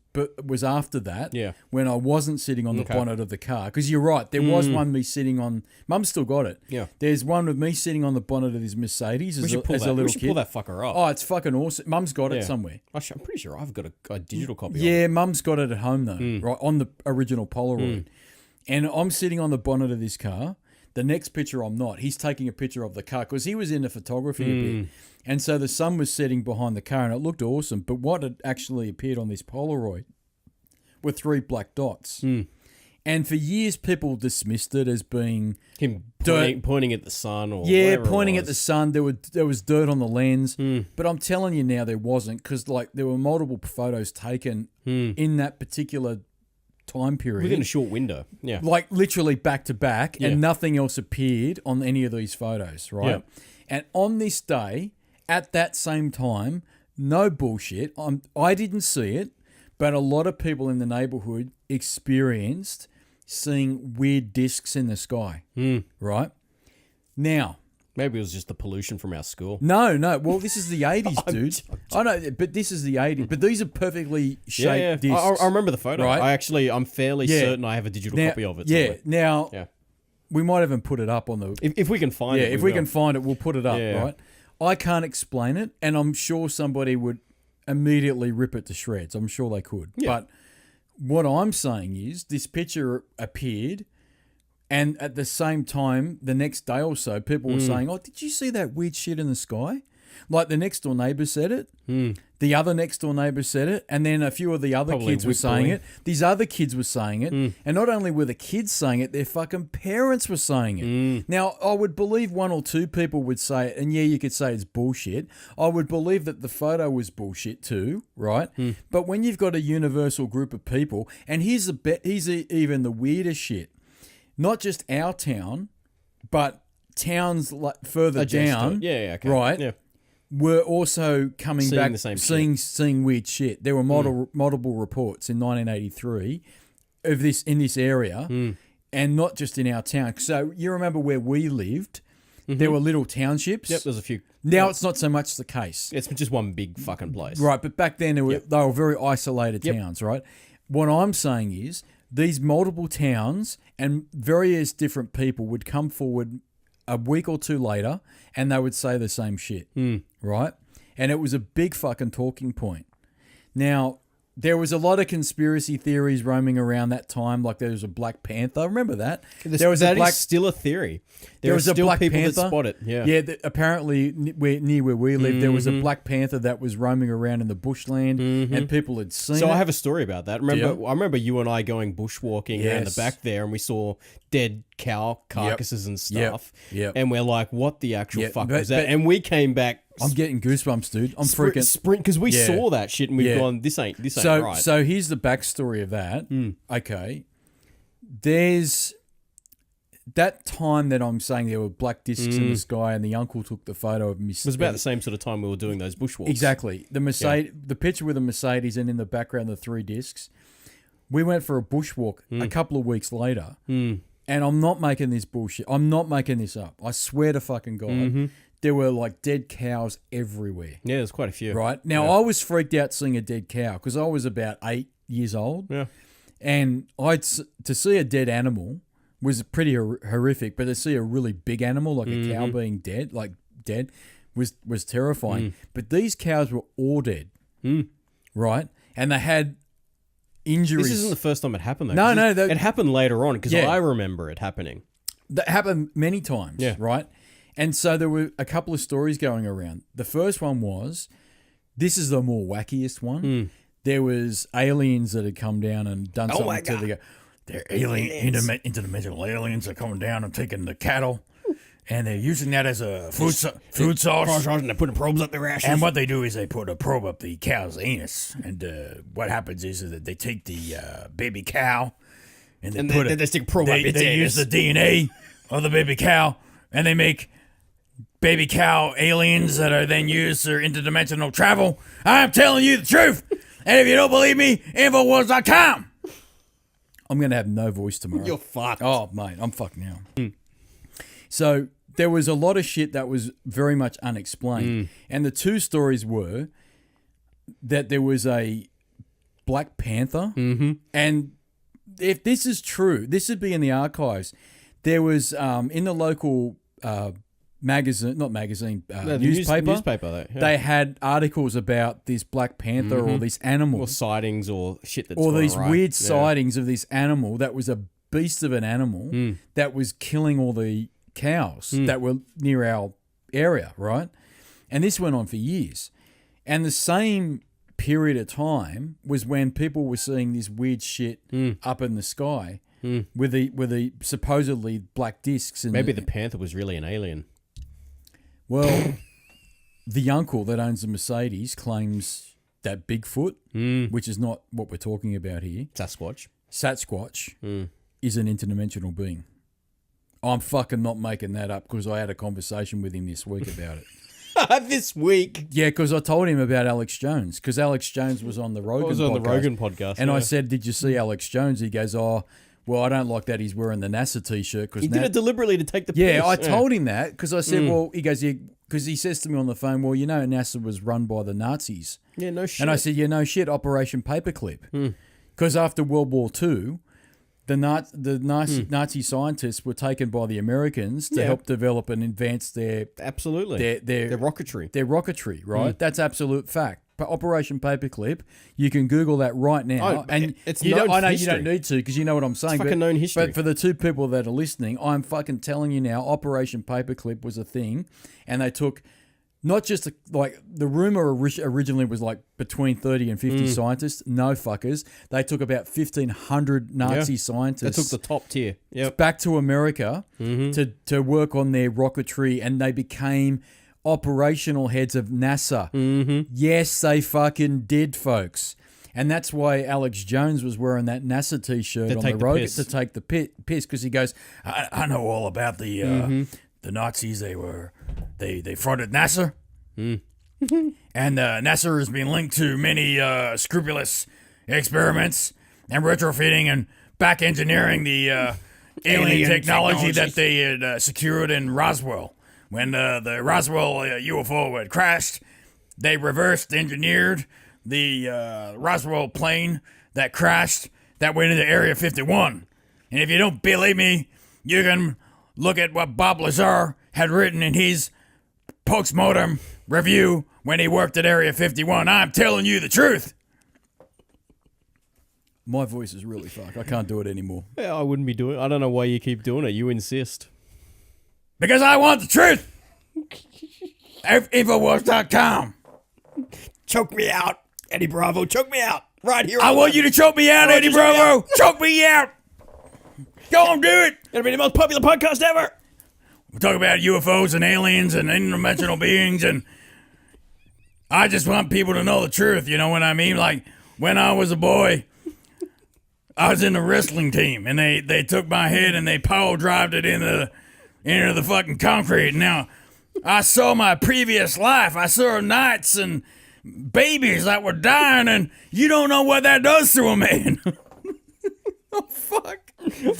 after that. Yeah. When I wasn't sitting on the bonnet of the car. Because you're right, there was one me sitting on. Mum's still got it. Yeah. There's one with me sitting on the bonnet of this Mercedes as a little kid. We should pull that fucker up. Oh, it's fucking awesome. Mum's got it somewhere. I'm pretty sure I've got a digital copy. Yeah, Mum's got it at home though, right on the original Polaroid. And I'm sitting on the bonnet of this car. The next picture I'm not. He's taking a picture of the car because he was into photography a bit. And so the sun was setting behind the car and it looked awesome. But what had actually appeared on this Polaroid were 3 black dots. And for years, people dismissed it as being him pointing at the sun or pointing at the sun. There was dirt on the lens. But I'm telling you now there wasn't because like there were multiple photos taken in that particular time period. Within a short window. Yeah. Like literally back to back and nothing else appeared on any of these photos, right? Yeah. And on this day, at that same time, no bullshit, I didn't see it, but a lot of people in the neighbourhood experienced seeing weird discs in the sky, right? Now... Maybe it was just the pollution from our school. No. Well, this is the 80s, dude. I know, but this is the 80s. But these are perfectly shaped discs. I remember the photo. Right? I'm fairly certain I have a digital copy of it. Yeah. Now, yeah. We might even put it up on the... If we can find it. Yeah, if we can find it, we'll put it up, right? I can't explain it, and I'm sure somebody would immediately rip it to shreds. I'm sure they could. Yeah. But what I'm saying is this picture appeared... And at the same time, the next day or so, people were saying, oh, did you see that weird shit in the sky? Like the next door neighbour said it. The other next door neighbour said it. And then a few of the other kids were saying it. These other kids were saying it. And not only were the kids saying it, their fucking parents were saying it. Now, I would believe 1 or 2 people would say it. And yeah, you could say it's bullshit. I would believe that the photo was bullshit too, right? But when you've got a universal group of people, and here's even the weirdest shit. Not just our town, but towns like further down, right? Were also coming seeing back, the same seeing weird shit. There were multiple reports in 1983 of this in this area, and not just in our town. So you remember where we lived? There were little townships. Yep, there's a few. Now it's not so much the case. It's just one big fucking place, right? But back then they were very isolated towns, right? What I'm saying is these multiple towns and various different people would come forward a week or 2 later and they would say the same shit, right? And it was a big fucking talking point. Now, there was a lot of conspiracy theories roaming around that time, like there was a Black Panther. Remember that? Is still a theory. There was still people that spot it. Yeah. Apparently near where we lived, there was a Black Panther that was roaming around in the bushland, and people had seen it. So I have a story about that. I remember you and I going bushwalking around the back there, and we saw dead cow carcasses and stuff. And we're like, "What the actual fuck was that?" And we came back. I'm getting goosebumps, dude. I'm freaking sprint because we saw that shit and we've gone, this ain't right. So here's the backstory of that. Okay, there's that time that I'm saying there were black discs in the sky, and the uncle took the photo of me. It was about the same sort of time we were doing those bushwalks. Exactly. The picture with the Mercedes, and in the background the 3 discs. We went for a bushwalk a couple of weeks later, and I'm not making this bullshit. I'm not making this up. I swear to fucking God. There were like dead cows everywhere. Yeah, there's quite a few. Right? Now, I was freaked out seeing a dead cow because I was about 8 years old. Yeah. And to see a dead animal was pretty horrific, but to see a really big animal like a cow being dead, was terrifying. But these cows were all dead. Right? And they had injuries. This isn't the first time it happened, though. No. It happened later on because I remember it happening. That happened many times, right? And so there were a couple of stories going around. The first one was, this is the more wackiest one. There was aliens that had come down and done something to the... They're interdimensional aliens are coming down and taking the cattle, and they're using that as a food source. And they're putting probes up their asses. And what they do is they put a probe up the cow's anus, and what happens is that they take the baby cow, and they stick a probe up its anus. They use the DNA of the baby cow, and they make baby cow aliens that are then used for interdimensional travel. I'm telling you the truth. And if you don't believe me, Infowars.com. I'm going to have no voice tomorrow. You're fucked. Oh, mate, I'm fucked now. So there was a lot of shit that was very much unexplained. And the two stories were that there was a Black Panther. And if this is true, this would be in the archives. There was in the local newspaper. Newspaper, They had articles about this Black Panther or this animal. Or sightings or shit that's or gone these awry. weird sightings of this animal that was a beast of an animal that was killing all the cows that were near our area, right? And this went on for years. And the same period of time was when people were seeing this weird shit up in the sky with the supposedly black discs. Maybe the panther was really an alien. Well, the uncle that owns the Mercedes claims that Bigfoot, which is not what we're talking about here, Sasquatch, is an interdimensional being. I'm fucking not making that up because I had a conversation with him this week about it. This week? Yeah, because I told him about Alex Jones because Alex Jones was on the Rogan podcast. And I said, did you see Alex Jones? He goes, oh, well, I don't like that he's wearing the NASA T-shirt. He did it deliberately to take the piss. Yeah, I told him that because I said, well, he goes, because he says to me on the phone, well, you know, NASA was run by the Nazis. Yeah, no shit. And I said, yeah, no shit, Operation Paperclip. Because after World War II, the Nazi scientists were taken by the Americans to help develop and advance their rocketry. Their rocketry, right? That's absolute fact. Operation Paperclip, you can Google that right now. And it's known known I know history. you don't need to because you know what I'm saying. It's fucking known history. But for the two people that are listening, I'm fucking telling you now, Operation Paperclip was a thing. And they took not just like the rumor originally was like between 30 and 50 scientists. No fuckers. They took about 1,500 Nazi scientists. They took the top tier. Back to America to work on their rocketry, and they became operational heads of NASA. Yes, they fucking did, folks. And that's why Alex Jones was wearing that NASA T-shirt on the road to take the piss because he goes, I know all about the Nazis. They fronted NASA. And NASA has been linked to many scrupulous experiments and retrofitting and back engineering the alien technology that they had secured in Roswell. When the Roswell UFO had crashed, they reversed engineered the Roswell plane that crashed that went into Area 51. And if you don't believe me, you can look at what Bob Lazar had written in his postmortem review when he worked at Area 51. I'm telling you the truth. My voice is really fucked. I can't do it anymore. Yeah, I wouldn't be doing it. I don't know why you keep doing it. You insist. Because I want the truth. Infowars.com. Choke me out, Eddie Bravo. Choke me out. Right here. I want you to choke me out, Eddie Bravo. Choke me out. Go on, do it. It'll be the most popular podcast ever. We talk about UFOs and aliens and interdimensional beings, and I just want people to know the truth. You know what I mean? Like, when I was a boy, I was in the wrestling team, and they took my head and they power drived it into the fucking concrete. Now, I saw my previous life. I saw knights and babies that were dying, and you don't know what that does to a man. Oh, fuck.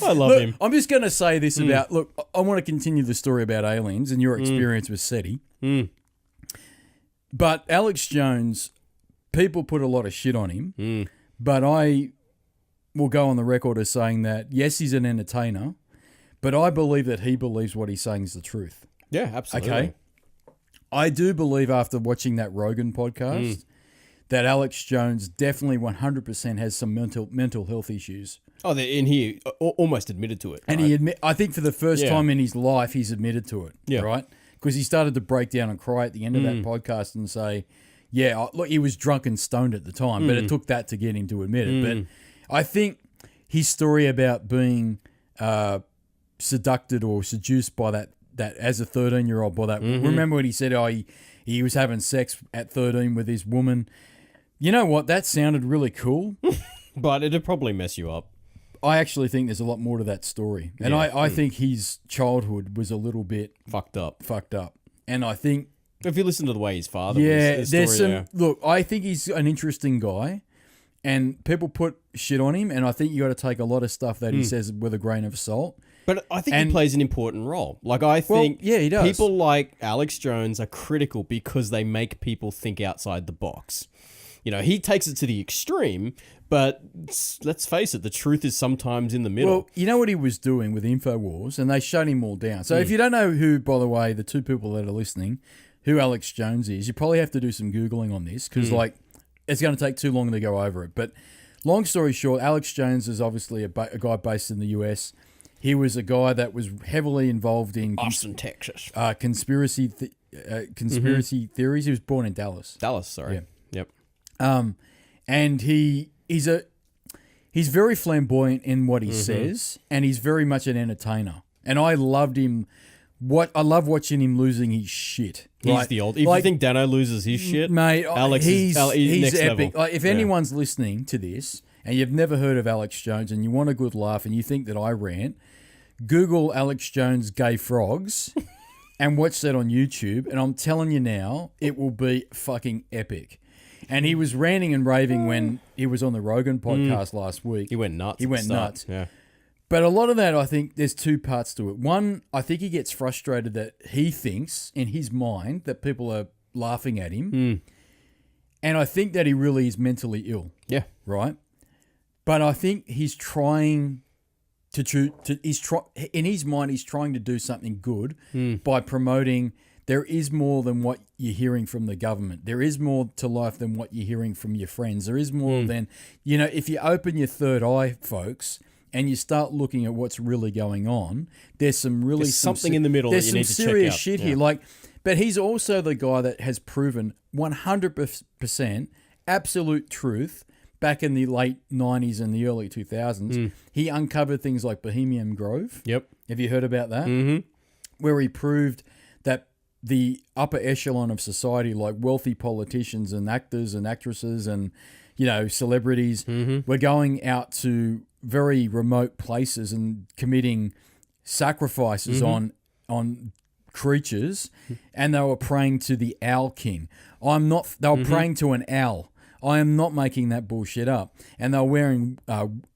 I love him. I'm just going to say this about, look, I want to continue the story about aliens and your experience with SETI. But Alex Jones, people put a lot of shit on him, but I will go on the record as saying that, yes, he's an entertainer, but I believe that he believes what he's saying is the truth. Yeah, absolutely. Okay? I do believe after watching that Rogan podcast that Alex Jones definitely 100% has some mental health issues. Oh, and he almost admitted to it. And right? I think for the first time in his life, he's admitted to it, right? Because he started to break down and cry at the end of that podcast and say, yeah, look, he was drunk and stoned at the time, but it took that to get him to admit it. But I think his story about being seduced or seduced by that as a 13-year-old by that. Remember when he said, he was having sex at 13 with his woman. You know what? That sounded really cool. But it'd probably mess you up. I actually think there's a lot more to that story. And I think his childhood was a little bit fucked up. And I think if you listen to the way his father was, there's some look, I think he's an interesting guy and people put shit on him, and I think you got to take a lot of stuff that he says with a grain of salt. But I think he plays an important role. Like, I think he does. People like Alex Jones are critical because they make people think outside the box. You know, he takes it to the extreme, but let's face it, the truth is sometimes in the middle. Well, you know what he was doing with InfoWars, and they shut him all down. So if you don't know who, by the way, the two people that are listening, who Alex Jones is, you probably have to do some Googling on this because, like, it's going to take too long to go over it. But long story short, Alex Jones is obviously a guy based in the US. He was a guy that was heavily involved in Austin, Texas. Conspiracy theories. He was born in Dallas. Dallas, sorry. Yeah. Yep. And he's very flamboyant in what he says, and he's very much an entertainer. And I loved him. I love watching him losing his shit. He's the old. If you think Dano loses his shit, mate, Alex he's next epic. level. Like, if anyone's listening to this and you've never heard of Alex Jones and you want a good laugh and you think that I rant, Google Alex Jones gay frogs and watch that on YouTube. And I'm telling you now, it will be fucking epic. And he was ranting and raving when he was on the Rogan podcast last week. He went nuts. He went nuts. Yeah. But a lot of that, I think, there's two parts to it. One, I think he gets frustrated that he thinks in his mind that people are laughing at him. And I think that he really is mentally ill. Yeah. Right? But I think he's trying in his mind, he's trying to do something good by promoting there is more than what you're hearing from the government. There is more to life than what you're hearing from your friends. There is more than, if you open your third eye, folks, and you start looking at what's really going on, there's something in the middle that you need to check out. There's some serious shit here. But he's also the guy that has proven 100% absolute truth back in the late 90s and the early 2000s. He uncovered things like Bohemian Grove. Yep. Have you heard about that? Where he proved that the upper echelon of society, like wealthy politicians and actors and actresses and, celebrities, were going out to very remote places and committing sacrifices on creatures, and they were praying to the Owl King. They were praying to an owl. I am not making that bullshit up. And they were wearing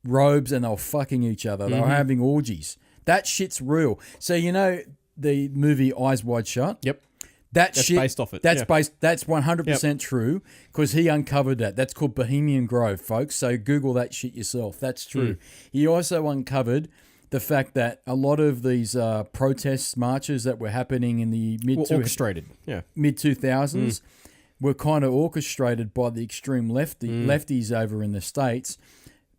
robes and they were fucking each other. They were having orgies. That shit's real. So the movie Eyes Wide Shut? Yep. That's shit, based off it. That's 100% true because he uncovered that. That's called Bohemian Grove, folks. So Google that shit yourself. That's true. He also uncovered the fact that a lot of these protests, marches that were happening in the mid-2000s were kind of orchestrated by the extreme lefties over in the States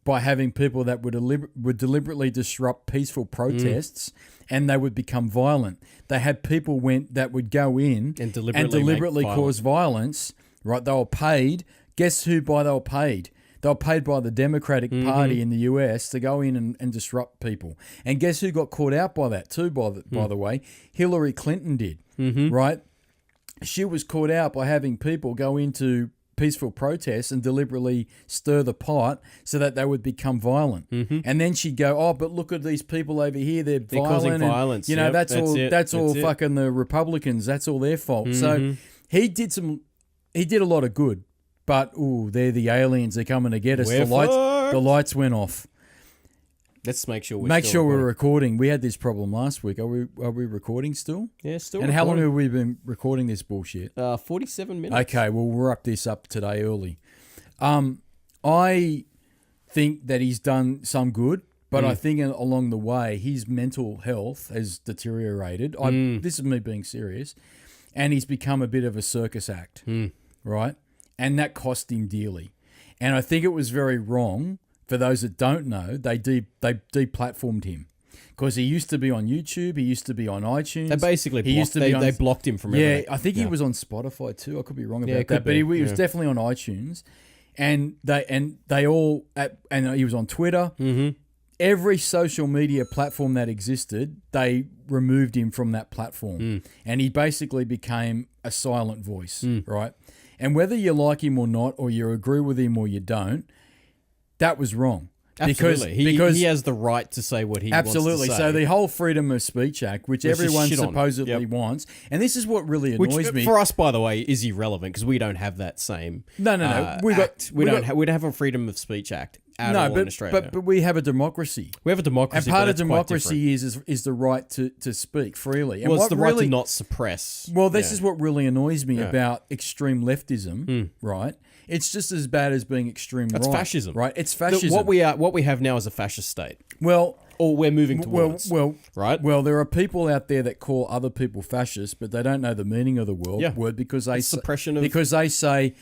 by having people that would deliberately disrupt peaceful protests and they would become violent. They had people that would go in and deliberately cause violence, right? They were paid. Guess who they were paid? They were paid by the Democratic Party in the US to go in and disrupt people. And guess who got caught out by that too, by the way? Hillary Clinton did, right? She was caught out by having people go into peaceful protests and deliberately stir the pot so that they would become violent. And then she'd go, oh, but look at these people over here. They're violent. Causing violence. That's all fucking the Republicans. That's all their fault. So he did a lot of good, but, they're the aliens. They're coming to get us. The lights went off. Let's make sure we're recording. We had this problem last week. Are we recording still? Yeah, still. And how long have we been recording this bullshit? 47 minutes. Okay, we'll wrap this up today early. I think that he's done some good, but I think along the way his mental health has deteriorated. This is me being serious, and he's become a bit of a circus act, right? And that cost him dearly. And I think it was very wrong. For those that don't know, they deplatformed him because he used to be on YouTube. He used to be on iTunes. They basically they blocked him from everything. Yeah, I think he was on Spotify too. I could be wrong about that, but he was definitely on iTunes, and he was on Twitter. Every social media platform that existed, they removed him from that platform, and he basically became a silent voice, right? And whether you like him or not, or you agree with him or you don't. That was wrong. Absolutely. Because he has the right to say what he wants to say. Absolutely. So the whole Freedom of Speech Act, which everyone supposedly wants, and this is what really annoys me. For us, by the way, is irrelevant because we don't have that same No. we don't have a Freedom of Speech Act. at all in Australia. But we have a democracy. We have a democracy, and part of democracy is the right to speak freely. And well, it's the right to not suppress. Well, this is what really annoys me about extreme leftism, right? It's just as bad as being extreme right. It's fascism. Right? It's fascism. What we have now is a fascist state. Well... Or we're moving towards. Right? Well, there are people out there that call other people fascists, but they don't know the meaning of the word because they say,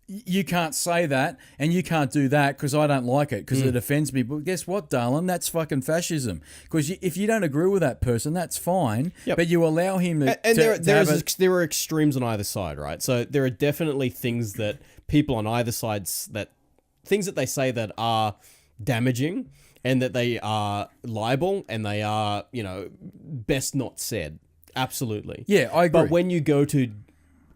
you can't say that and you can't do that because I don't like it because it offends me. But guess what, darling? That's fucking fascism. Because if you don't agree with that person, that's fine. Yep. But you allow him to... And there are extremes on either side, right? So there are definitely things that people on either side... Things that they say that are damaging... And that they are libel and they are, best not said. Absolutely. Yeah, I agree. But when you go to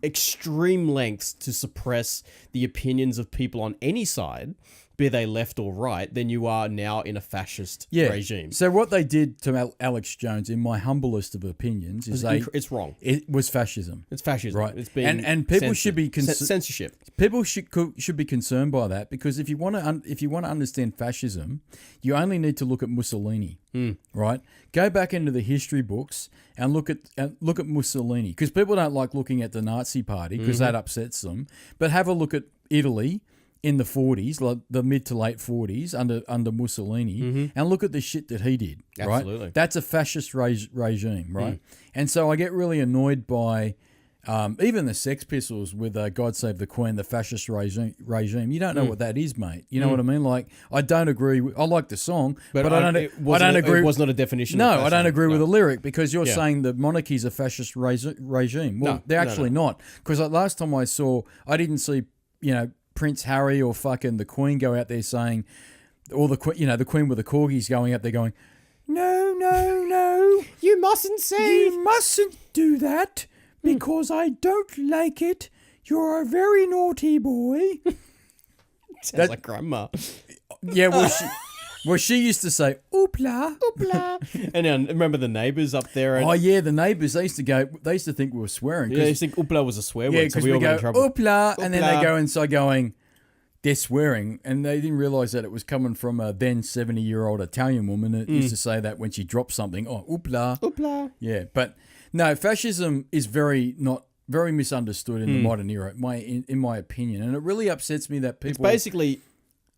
extreme lengths to suppress the opinions of people on any side, be they left or right, then you are now in a fascist regime. So what they did to Alex Jones, in my humblest of opinions, is it's wrong. It was fascism. It's fascism. Right. It's been and people should be censorship. People should be concerned by that because if you want to understand fascism, you only need to look at Mussolini. Right? Go back into the history books and look at Mussolini because people don't like looking at the Nazi Party because that upsets them. But have a look at Italy in the 40s, like the mid to late 40s under Mussolini, and look at the shit that he did. Absolutely. Right? That's a fascist regime, right? And so I get really annoyed by even the Sex Pistols with God Save the Queen, the fascist regime. You don't know what that is, mate. You know what I mean? Like, I don't agree. I like the song, but I don't agree. It was not a definition. No, I don't agree with the lyric because you're saying the monarchy is a fascist regime. Well, they're actually not. Because last time I didn't see, Prince Harry or fucking the Queen go out there saying, or the Queen with the corgis going out there going, no, you mustn't say, you mustn't do that because I don't like it. You're a very naughty boy. Sounds like grandma. Yeah, well, she used to say, oopla, oopla. And then remember the neighbours up there? Oh, yeah, the neighbours, they used to think we were swearing. Yeah, they used to think oopla was a swear word, so we all go, got in trouble. Oopla, and then they go inside going, they're swearing, and they didn't realise that it was coming from a then 70-year-old Italian woman that used to say that when she dropped something. Oh, oopla. Oopla. Yeah, but no, fascism is very misunderstood in the modern era, in my opinion, and it really upsets me that people... It's basically...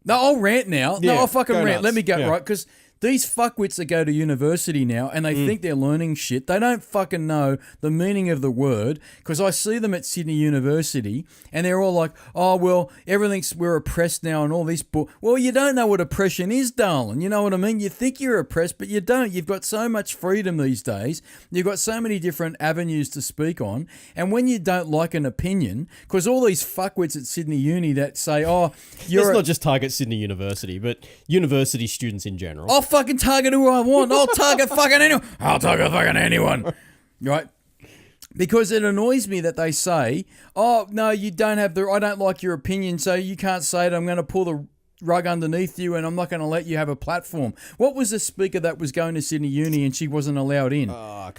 No, I'll rant now. Yeah, I'll fucking rant. nuts. Let me go, right? Because these fuckwits that go to university now and they think they're learning shit, they don't fucking know the meaning of the word. Because I see them at Sydney University and they're all like, oh, well, we're oppressed now and all this. Well, you don't know what oppression is, darling. You know what I mean? You think you're oppressed, but you don't. You've got so much freedom these days. You've got so many different avenues to speak on. And when you don't like an opinion, because all these fuckwits at Sydney Uni that say, oh, Let's not just target Sydney University, but university students in general. I'll fucking target who I want. I'll target fucking anyone. I'll target fucking anyone. Right? Because it annoys me that they say, oh, no, you don't have I don't like your opinion, so you can't say it. I'm going to pull the rug underneath you and I'm not going to let you have a platform. What was the speaker that was going to Sydney Uni and she wasn't allowed in?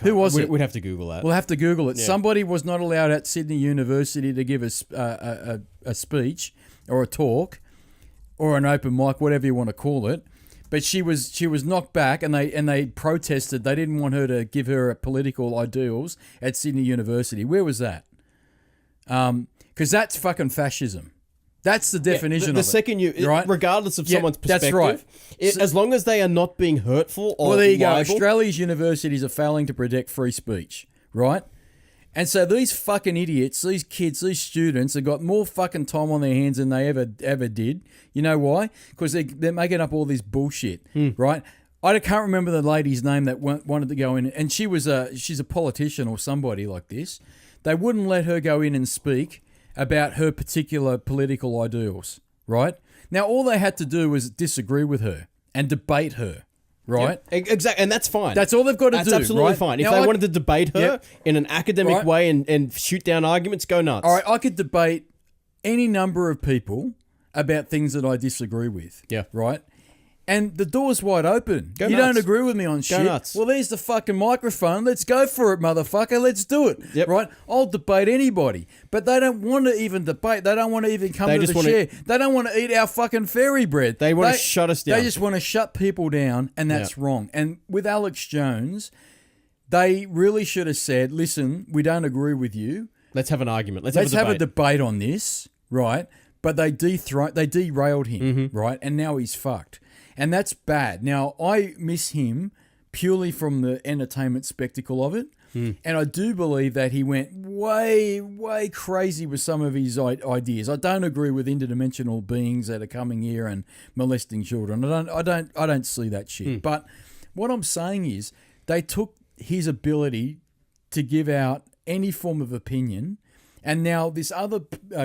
Who was it? We'd have to Google that. We'll have to Google it. Yeah. Somebody was not allowed at Sydney University to give a speech or a talk or an open mic, whatever you want to call it. But she was knocked back, and they protested. They didn't want her to give her political ideals at Sydney University. Where was that? Because that's fucking fascism. That's the definition the of it. Second right? Regardless of someone's perspective, that's right. As long as they are not being hurtful or well, there you libel. go. Australia's universities are failing to protect free speech, right? And so these fucking idiots, these kids, these students have got more fucking time on their hands than they ever did. You know why? Because they're making up all this bullshit, right? I can't remember the lady's name that wanted to go in, and she's a politician or somebody like this. They wouldn't let her go in and speak about her particular political ideals, right? Now, all they had to do was disagree with her and debate her. Right? Yep. Exactly. And that's fine. That's all they've got to do. That's absolutely fine. If now they wanted to debate her in an academic way and shoot down arguments, go nuts. All right, I could debate any number of people about things that I disagree with. Yeah. Right? And the door's wide open. Go you nuts. don't agree with me on shit. nuts. Well, there's the fucking microphone. Let's go for it, motherfucker. Let's do it. Yep. Right? I'll debate anybody. But they don't want to even debate. They don't want to even come They to just the wanna- share. They don't want to eat our fucking fairy bread. They want to shut us down. They just want to shut people down, and that's wrong. And with Alex Jones, they really should have said, listen, we don't agree with you. Let's have an argument. Let's have a debate on this, right? But they derailed him, right? And now he's fucked. And that's bad. Now, I miss him purely from the entertainment spectacle of it. And I do believe that he went way, way crazy with some of his ideas. I don't agree with interdimensional beings that are coming here and molesting children. I don't see that shit. But what I'm saying is they took his ability to give out any form of opinion, and now this other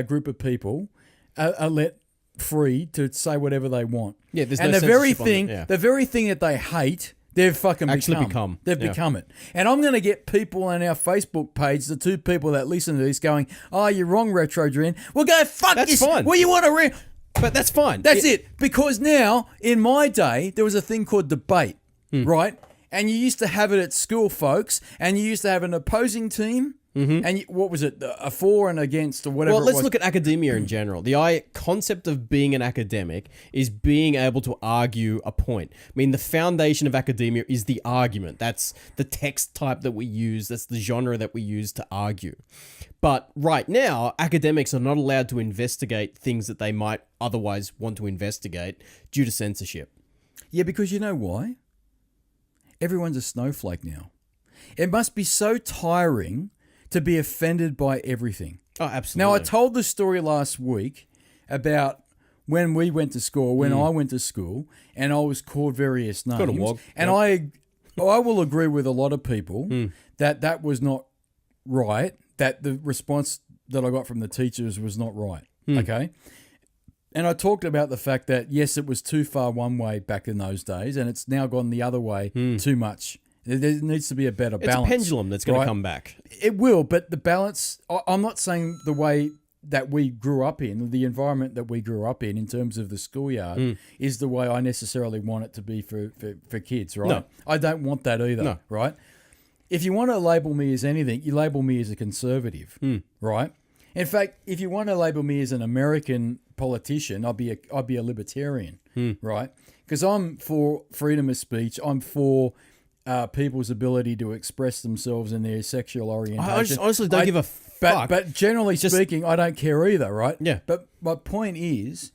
group of people are let free to say whatever they want. Yeah, there's and no the very censorship on thing, it, yeah. the very thing that they hate, they've fucking become. They've become it. And I'm going to get people on our Facebook page, the two people that listen to this, going, "Oh, you're wrong, Retro Dren." Well, go fuck That's this. fine. Well, you want to But that's fine. That's it. Because now, in my day, there was a thing called debate, right? And you used to have it at school, folks, and you used to have an opposing team. And what was it? A for and against or whatever. Well, let's look at academia in general. The concept of being an academic is being able to argue a point. I mean, the foundation of academia is the argument. That's the text type that we use. That's the genre that we use to argue. But right now, academics are not allowed to investigate things that they might otherwise want to investigate due to censorship. Yeah, because you know why? Everyone's a snowflake now. It must be so tiring to be offended by everything. Oh, absolutely. Now, I told the story last week about when we went to school, when I went to school, and I was called various names. Got a wog. And I will agree with a lot of people that was not right, that the response that I got from the teachers was not right, okay? And I talked about the fact that, yes, it was too far one way back in those days, and it's now gone the other way too much. There needs to be a better balance. It's a pendulum that's going to come back. It will, but the balance, I'm not saying the way that we grew up in, the environment that we grew up in terms of the schoolyard, is the way I necessarily want it to be for kids, right? No. I don't want that either, right? If you want to label me as anything, you label me as a conservative, right? In fact, if you want to label me as an American politician, I'll be a libertarian, right? Because I'm for freedom of speech. I'm for people's ability to express themselves in their sexual orientation. I just honestly don't give a fuck. But generally speaking, I don't care either, right? Yeah. But my point is,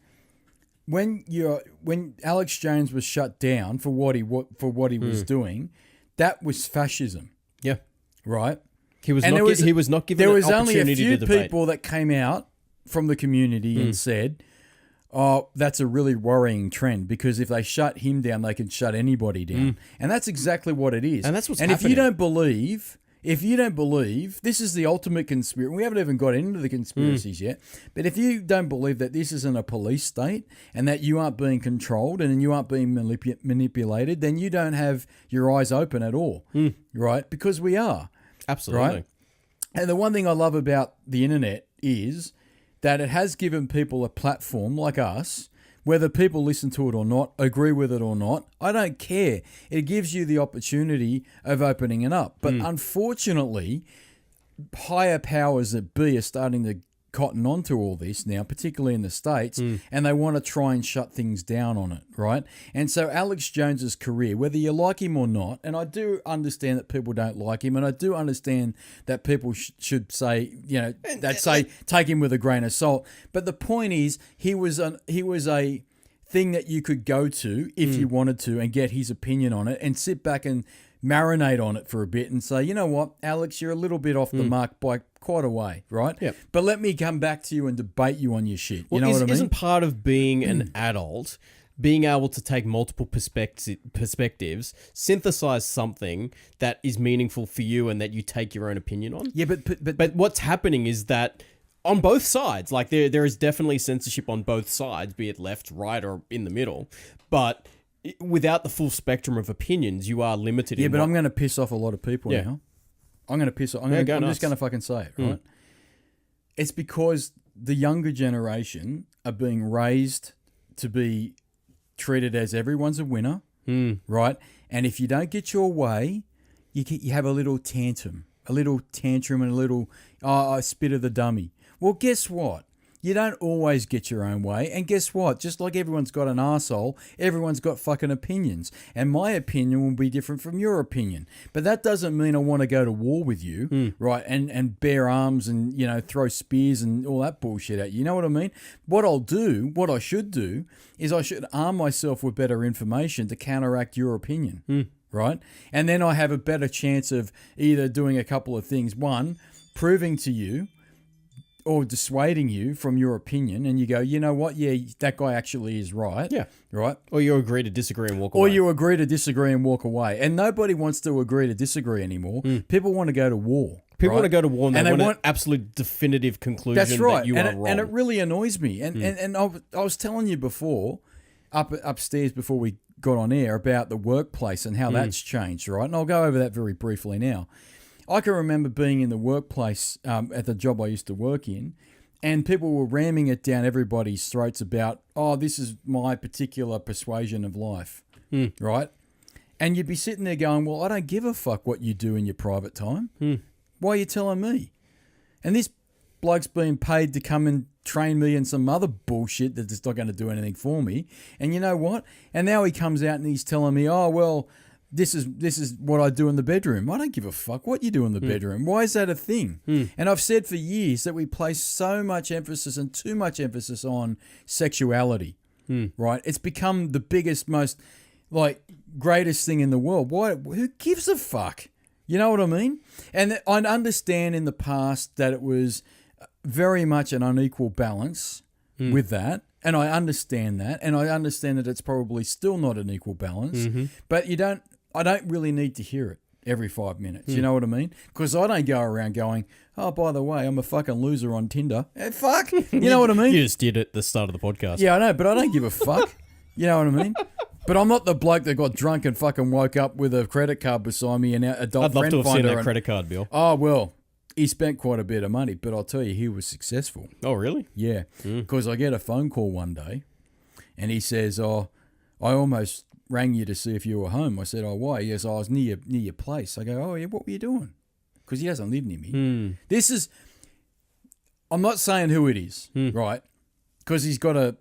when Alex Jones was shut down for what he was doing, that was fascism. Yeah. Right. He was not given there an was only a opportunity few to debate. people that came out from the community and said, "Oh, that's a really worrying trend because if they shut him down, they can shut anybody down." And that's exactly what it is. And that's what's happening. happening. If you don't believe, this is the ultimate conspiracy. We haven't even got into the conspiracies yet. But if you don't believe that this isn't a police state and that you aren't being controlled and you aren't being manipulated, then you don't have your eyes open at all, right? Because we are. Absolutely. Right? And the one thing I love about the internet is that it has given people a platform like us, whether people listen to it or not, agree with it or not, I don't care. It gives you the opportunity of opening it up. But unfortunately, higher powers that be are starting to cotton onto all this now, particularly in the States, and they want to try and shut things down on it, right? And so Alex Jones's career, whether you like him or not, and I do understand that people don't like him, and I do understand that people should say, take him with a grain of salt. But the point is, he was a thing that you could go to if you wanted to and get his opinion on it and sit back and marinate on it for a bit and say, you know what, Alex, you're a little bit off the mark by quite a way, right? Yep. But let me come back to you and debate you on your shit. Well, you know what I mean? Isn't part of being an adult being able to take multiple perspectives, synthesize something that is meaningful for you and that you take your own opinion on? Yeah, but what's happening is that on both sides, like there is definitely censorship on both sides, be it left, right, or in the middle. But without the full spectrum of opinions, you are limited. Yeah, but I'm going to piss off a lot of people now. I'm going to piss off. I'm just going to fucking say it, right? It's because the younger generation are being raised to be treat it as everyone's a winner, right? And if you don't get your way, you have a little tantrum and a little spit of the dummy. Well, guess what? You don't always get your own way. And guess what? Just like everyone's got an arsehole, everyone's got fucking opinions. And my opinion will be different from your opinion. But that doesn't mean I want to go to war with you, right? And bear arms and, throw spears and all that bullshit at you. You know what I mean? What I should do, is I should arm myself with better information to counteract your opinion, right? And then I have a better chance of either doing a couple of things. One, proving to you, or dissuading you from your opinion, and you go, you know what? Yeah, that guy actually is right. Yeah. Right? Or you agree to disagree and walk away. Or you agree to disagree and walk away. And nobody wants to agree to disagree anymore. People want to go to war. People want to go to war and they want an want absolute definitive conclusion that's right. that you are wrong. And it really annoys me. And I was telling you before, upstairs before we got on air, about the workplace and how that's changed, right? And I'll go over that very briefly now. I can remember being in the workplace at the job I used to work in, and people were ramming it down everybody's throats about, this is my particular persuasion of life, right? And you'd be sitting there going, well, I don't give a fuck what you do in your private time. Why are you telling me? And this bloke's being paid to come and train me in some other bullshit that's not going to do anything for me. And you know what? And now he comes out and he's telling me, this is what I do in the bedroom. I don't give a fuck what you do in the bedroom. Why is that a thing? And I've said for years that we place so much emphasis and too much emphasis on sexuality, right? It's become the biggest, most greatest thing in the world. Why? Who gives a fuck? You know what I mean? And I understand in the past that it was very much an unequal balance with that. And I understand that. And I understand that it's probably still not an equal balance. But I don't really need to hear it every 5 minutes. You know what I mean? Because I don't go around going, oh, by the way, I'm a fucking loser on Tinder. Fuck. You know what I mean? You just did it at the start of the podcast. Yeah, I know, but I don't give a fuck. You know what I mean? But I'm not the bloke that got drunk and fucking woke up with a credit card beside me and an adult I'd love friend to have seen finder that credit card bill. Oh, well, he spent quite a bit of money, but I'll tell you, he was successful. Oh, really? Yeah, because I get a phone call one day and he says, I almost rang you to see if you were home. I said, why? He goes, I was near your place. I go, yeah, what were you doing? Because he doesn't live near me. I'm not saying who it is, right? Because he's got a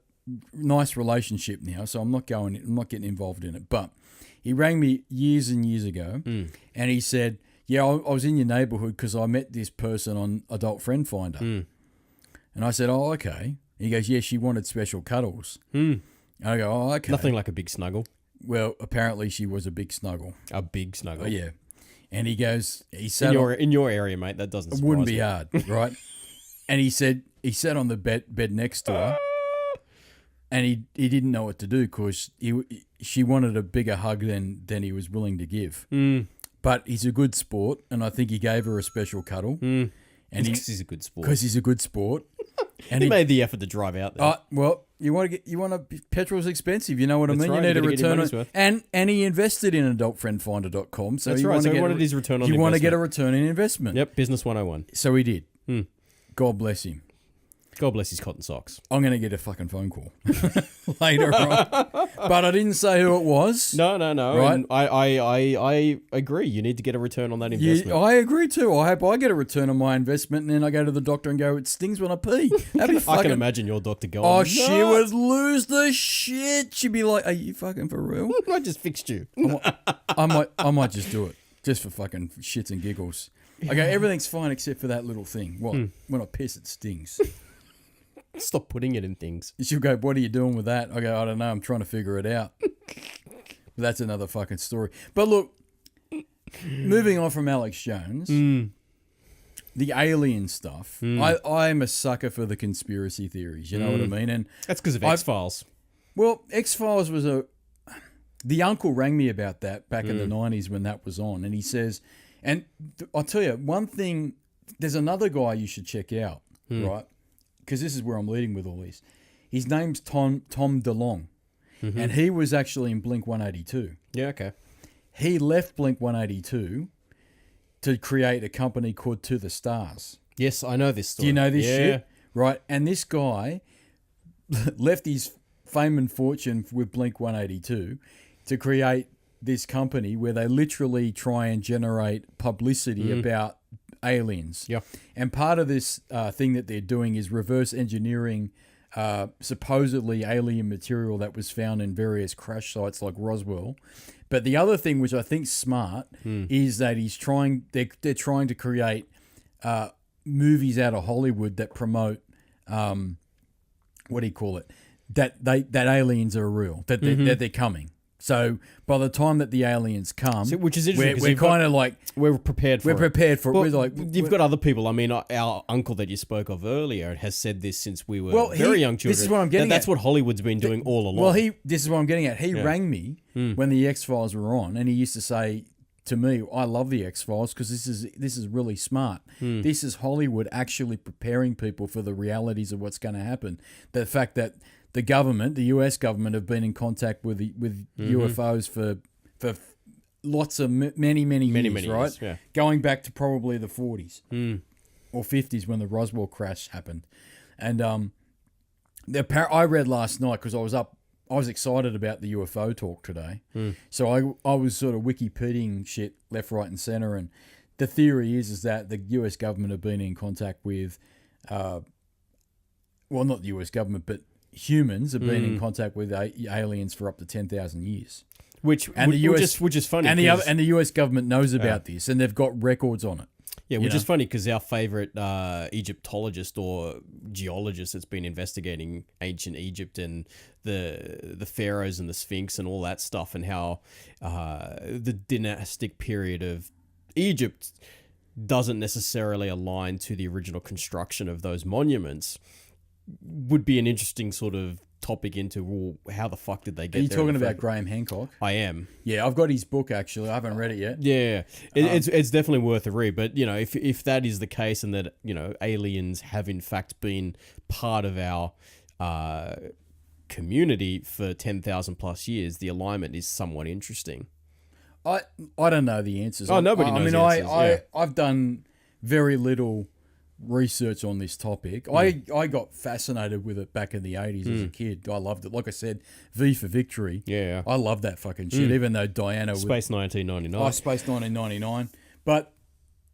nice relationship now, so I'm not getting involved in it. But he rang me years and years ago and he said, yeah, I was in your neighbourhood because I met this person on Adult Friend Finder. And I said, oh, okay. He goes, yeah, she wanted special cuddles. And I go, oh, okay. Nothing like a big snuggle. Well, apparently she was a big snuggle. A big snuggle. Oh, yeah. And he goes, he sat in your area, mate, that doesn't surprise me. It wouldn't be hard, right? And he sat on the bed next to her. And he didn't know what to do because she wanted a bigger hug than he was willing to give. But he's a good sport, and I think he gave her a special cuddle. And he's a good sport. Because he's a good sport. And he made the effort to drive out there. Well, petrol's expensive. You know what I mean? Right, you need a return on, and he invested in adultfriendfinder.com. So that's right. So he wanted his return on investment. You want to get a return in investment. Yep, business 101. So he did. God bless him. God bless his cotton socks. I'm going to get a fucking phone call later on. But I didn't say who it was. No. Right? And I agree. You need to get a investment. I agree too. I hope I get a return on my investment and then I go to the doctor and go, it stings when I pee. I can imagine your doctor going, oh, she would lose the shit. She'd be like, are you fucking for real? I just fixed you. I might just do it. Just for fucking shits and giggles. I go, everything's fine except for that little thing. Well, when I piss, it stings. Stop putting it in things. She'll go, what are you doing with that? I go, I don't know. I'm trying to figure it out. But that's another fucking story. But look, moving on from Alex Jones, the alien stuff, I'm a sucker for the conspiracy theories. You know what I mean? And that's because of X-Files. Well, X-Files was the uncle rang me about that back in the 90s when that was on. And he says, and I'll tell you, one thing, there's another guy you should check out, right? Because this is where I'm leading with all this. His name's Tom DeLonge, and he was actually in Blink-182. Yeah, okay. He left Blink-182 to create a company called To The Stars. Yes, I know this story. Do you know this shit? Right, and this guy left his fame and fortune with Blink 182 to create this company where they literally try and generate publicity about aliens. Yeah. And part of this thing that they're doing is reverse engineering supposedly alien material that was found in various crash sites like Roswell. But the other thing, which I think's smart, is that they're trying to create movies out of Hollywood that promote what do you call it? That aliens are real, that they're coming. So by the time that the aliens come, which is interesting, we're kind of like we're prepared for it. We're prepared for it. Well, We're like you've got other people. I mean, our uncle that you spoke of earlier has said this since we were very young children. This is what I'm getting. That's what Hollywood's been doing all along. Well, this is what I'm getting at. He rang me when the X-Files were on, and he used to say to me, "I love the X-Files because this is really smart. This is Hollywood actually preparing people for the realities of what's going to happen. The fact that the government, the US government, have been in contact with UFOs for lots of many years, right? Years, yeah. Going back to probably the 40s or 50s when the Roswell crash happened. And I read last night because I was excited about the UFO talk today. So I was sort of Wikipediaing shit left, right, and center. And the theory is that the US government have been in contact with, well, not the US government, but humans have been in contact with aliens for up to 10,000 years. Which is funny. And the US government knows about this, and they've got records on it. Yeah, which is funny because our favorite Egyptologist or geologist that's been investigating ancient Egypt and the pharaohs and the Sphinx and all that stuff, and how the dynastic period of Egypt doesn't necessarily align to the original construction of those monuments, would be an interesting sort of topic into, well, how the fuck did they get there? Are you talking about Graham Hancock? I am. Yeah, I've got his book, actually. I haven't read it yet. Yeah, it's definitely worth a read. But, if that is the case and that, aliens have in fact been part of our community for 10,000 plus years, the alignment is somewhat interesting. I don't know the answers. Nobody knows the answers. I've done very little research on this topic. I got fascinated with it back in the 80s as a kid. I loved it. Like I said, V for Victory. Yeah. I love that fucking shit, even though Diana... Space 1999. Oh, Space 1999. But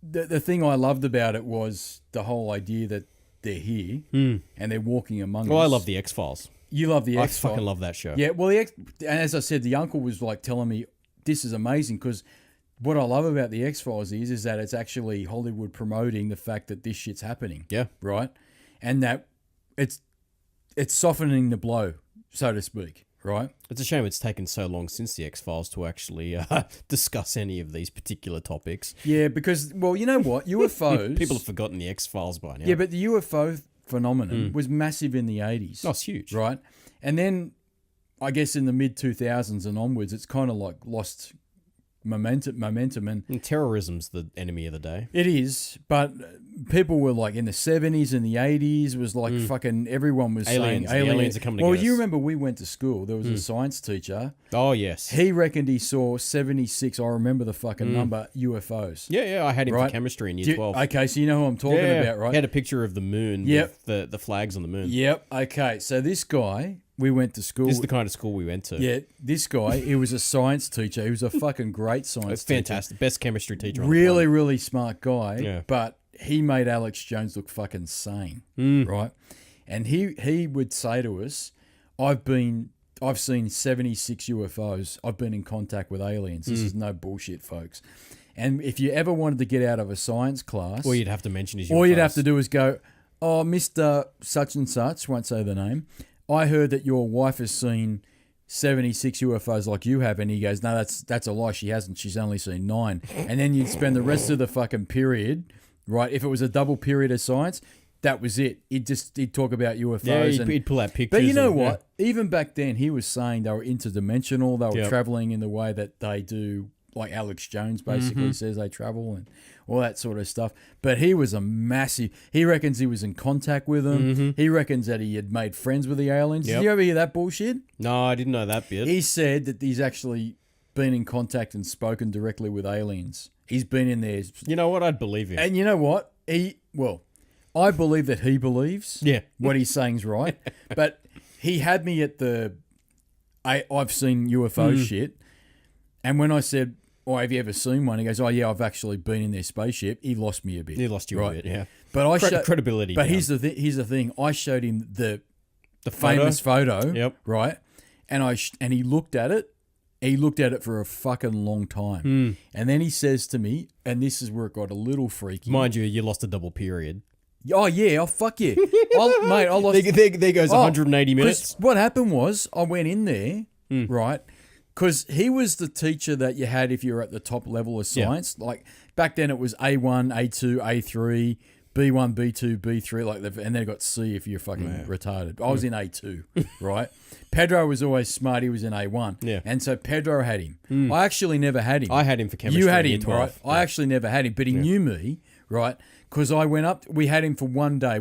the thing I loved about it was the whole idea that they're here and they're walking among us. Well, I love the X-Files. You love the X-Files. I fucking love that show. Yeah, well, and as I said, the uncle was like telling me, this is amazing because... What I love about the X-Files is that it's actually Hollywood promoting the fact that this shit's happening. Yeah. Right? And that it's softening the blow, so to speak. Right? It's a shame it's taken so long since the X-Files to actually discuss any of these particular topics. Yeah, because, well, you know what? UFOs... People have forgotten the X-Files by now. Yeah, but the UFO phenomenon was massive in the 80s. Oh, it's huge. Right? And then, I guess in the mid-2000s and onwards, it's kind of like lost... momentum and terrorism's the enemy of the day. It is, but people were like in the 70s and the 80s was like fucking everyone was saying aliens are coming to well, get us. you remember we went to school. There was a science teacher. Oh yes, he reckoned he saw 76. I remember the fucking number UFOs. Yeah, I had him for chemistry in year 12. Okay, so you know who I'm talking about, right? He had a picture of the moon. Yep. with the flags on the moon. Yep. Okay, so this guy. We went to school. This is the kind of school we went to. Yeah, this guy, he was a science teacher. He was a fucking great science teacher. Fantastic. Best chemistry teacher on really, the planet. really smart guy. Yeah. But he made Alex Jones look fucking sane, right? And he would say to us, I've seen 76 UFOs. I've been in contact with aliens. This is no bullshit, folks. And if you ever wanted to get out of a science class... All you'd have to mention is UFOs. All you'd have to do is go, oh, Mr. Such and Such, won't say the name... I heard that your wife has seen 76 UFOs like you have, and he goes, no, that's a lie. She hasn't. She's only seen 9. And then you'd spend the rest of the fucking period, right? If it was a double period of science, that was it. He'd talk about UFOs. Yeah, he'd pull out pictures. But you know what? Yeah. Even back then, he was saying they were interdimensional. They were traveling in the way that they do, like Alex Jones basically says they travel and all that sort of stuff. But he was he reckons he was in contact with them. He reckons that he had made friends with the aliens. Did you ever hear that bullshit? No, I didn't know that bit. He said that he's actually been in contact and spoken directly with aliens. He's been in there. You know what? I'd believe him. And you know what? I believe that he believes what he's saying is right. But he had me at I've seen UFO shit. And when I said, "Oh, have you ever seen one?" He goes, "Oh, yeah, I've actually been in their spaceship." He lost me a bit. He lost you a bit, yeah. But credibility. But here's the thing. I showed him the famous photo. Yep. Right. And he looked at it. He looked at it for a fucking long time. And then he says to me, and this is where it got a little freaky. Mind you lost a double period. Oh, yeah. Oh, fuck yeah. I lost. There goes 180 minutes. What happened was I went in there, right, because he was the teacher that you had if you were at the top level of science. Yeah. Like back then it was A1, A2, A3, B1, B2, B3, and then it got C if you're fucking retarded. I was in A2, right? Pedro was always smart. He was in A1. Yeah. And so Pedro had him. I actually never had him. I had him for chemistry. You had him, right? Yeah. I actually never had him, but he knew me, right? Because I went up, we had him for one day.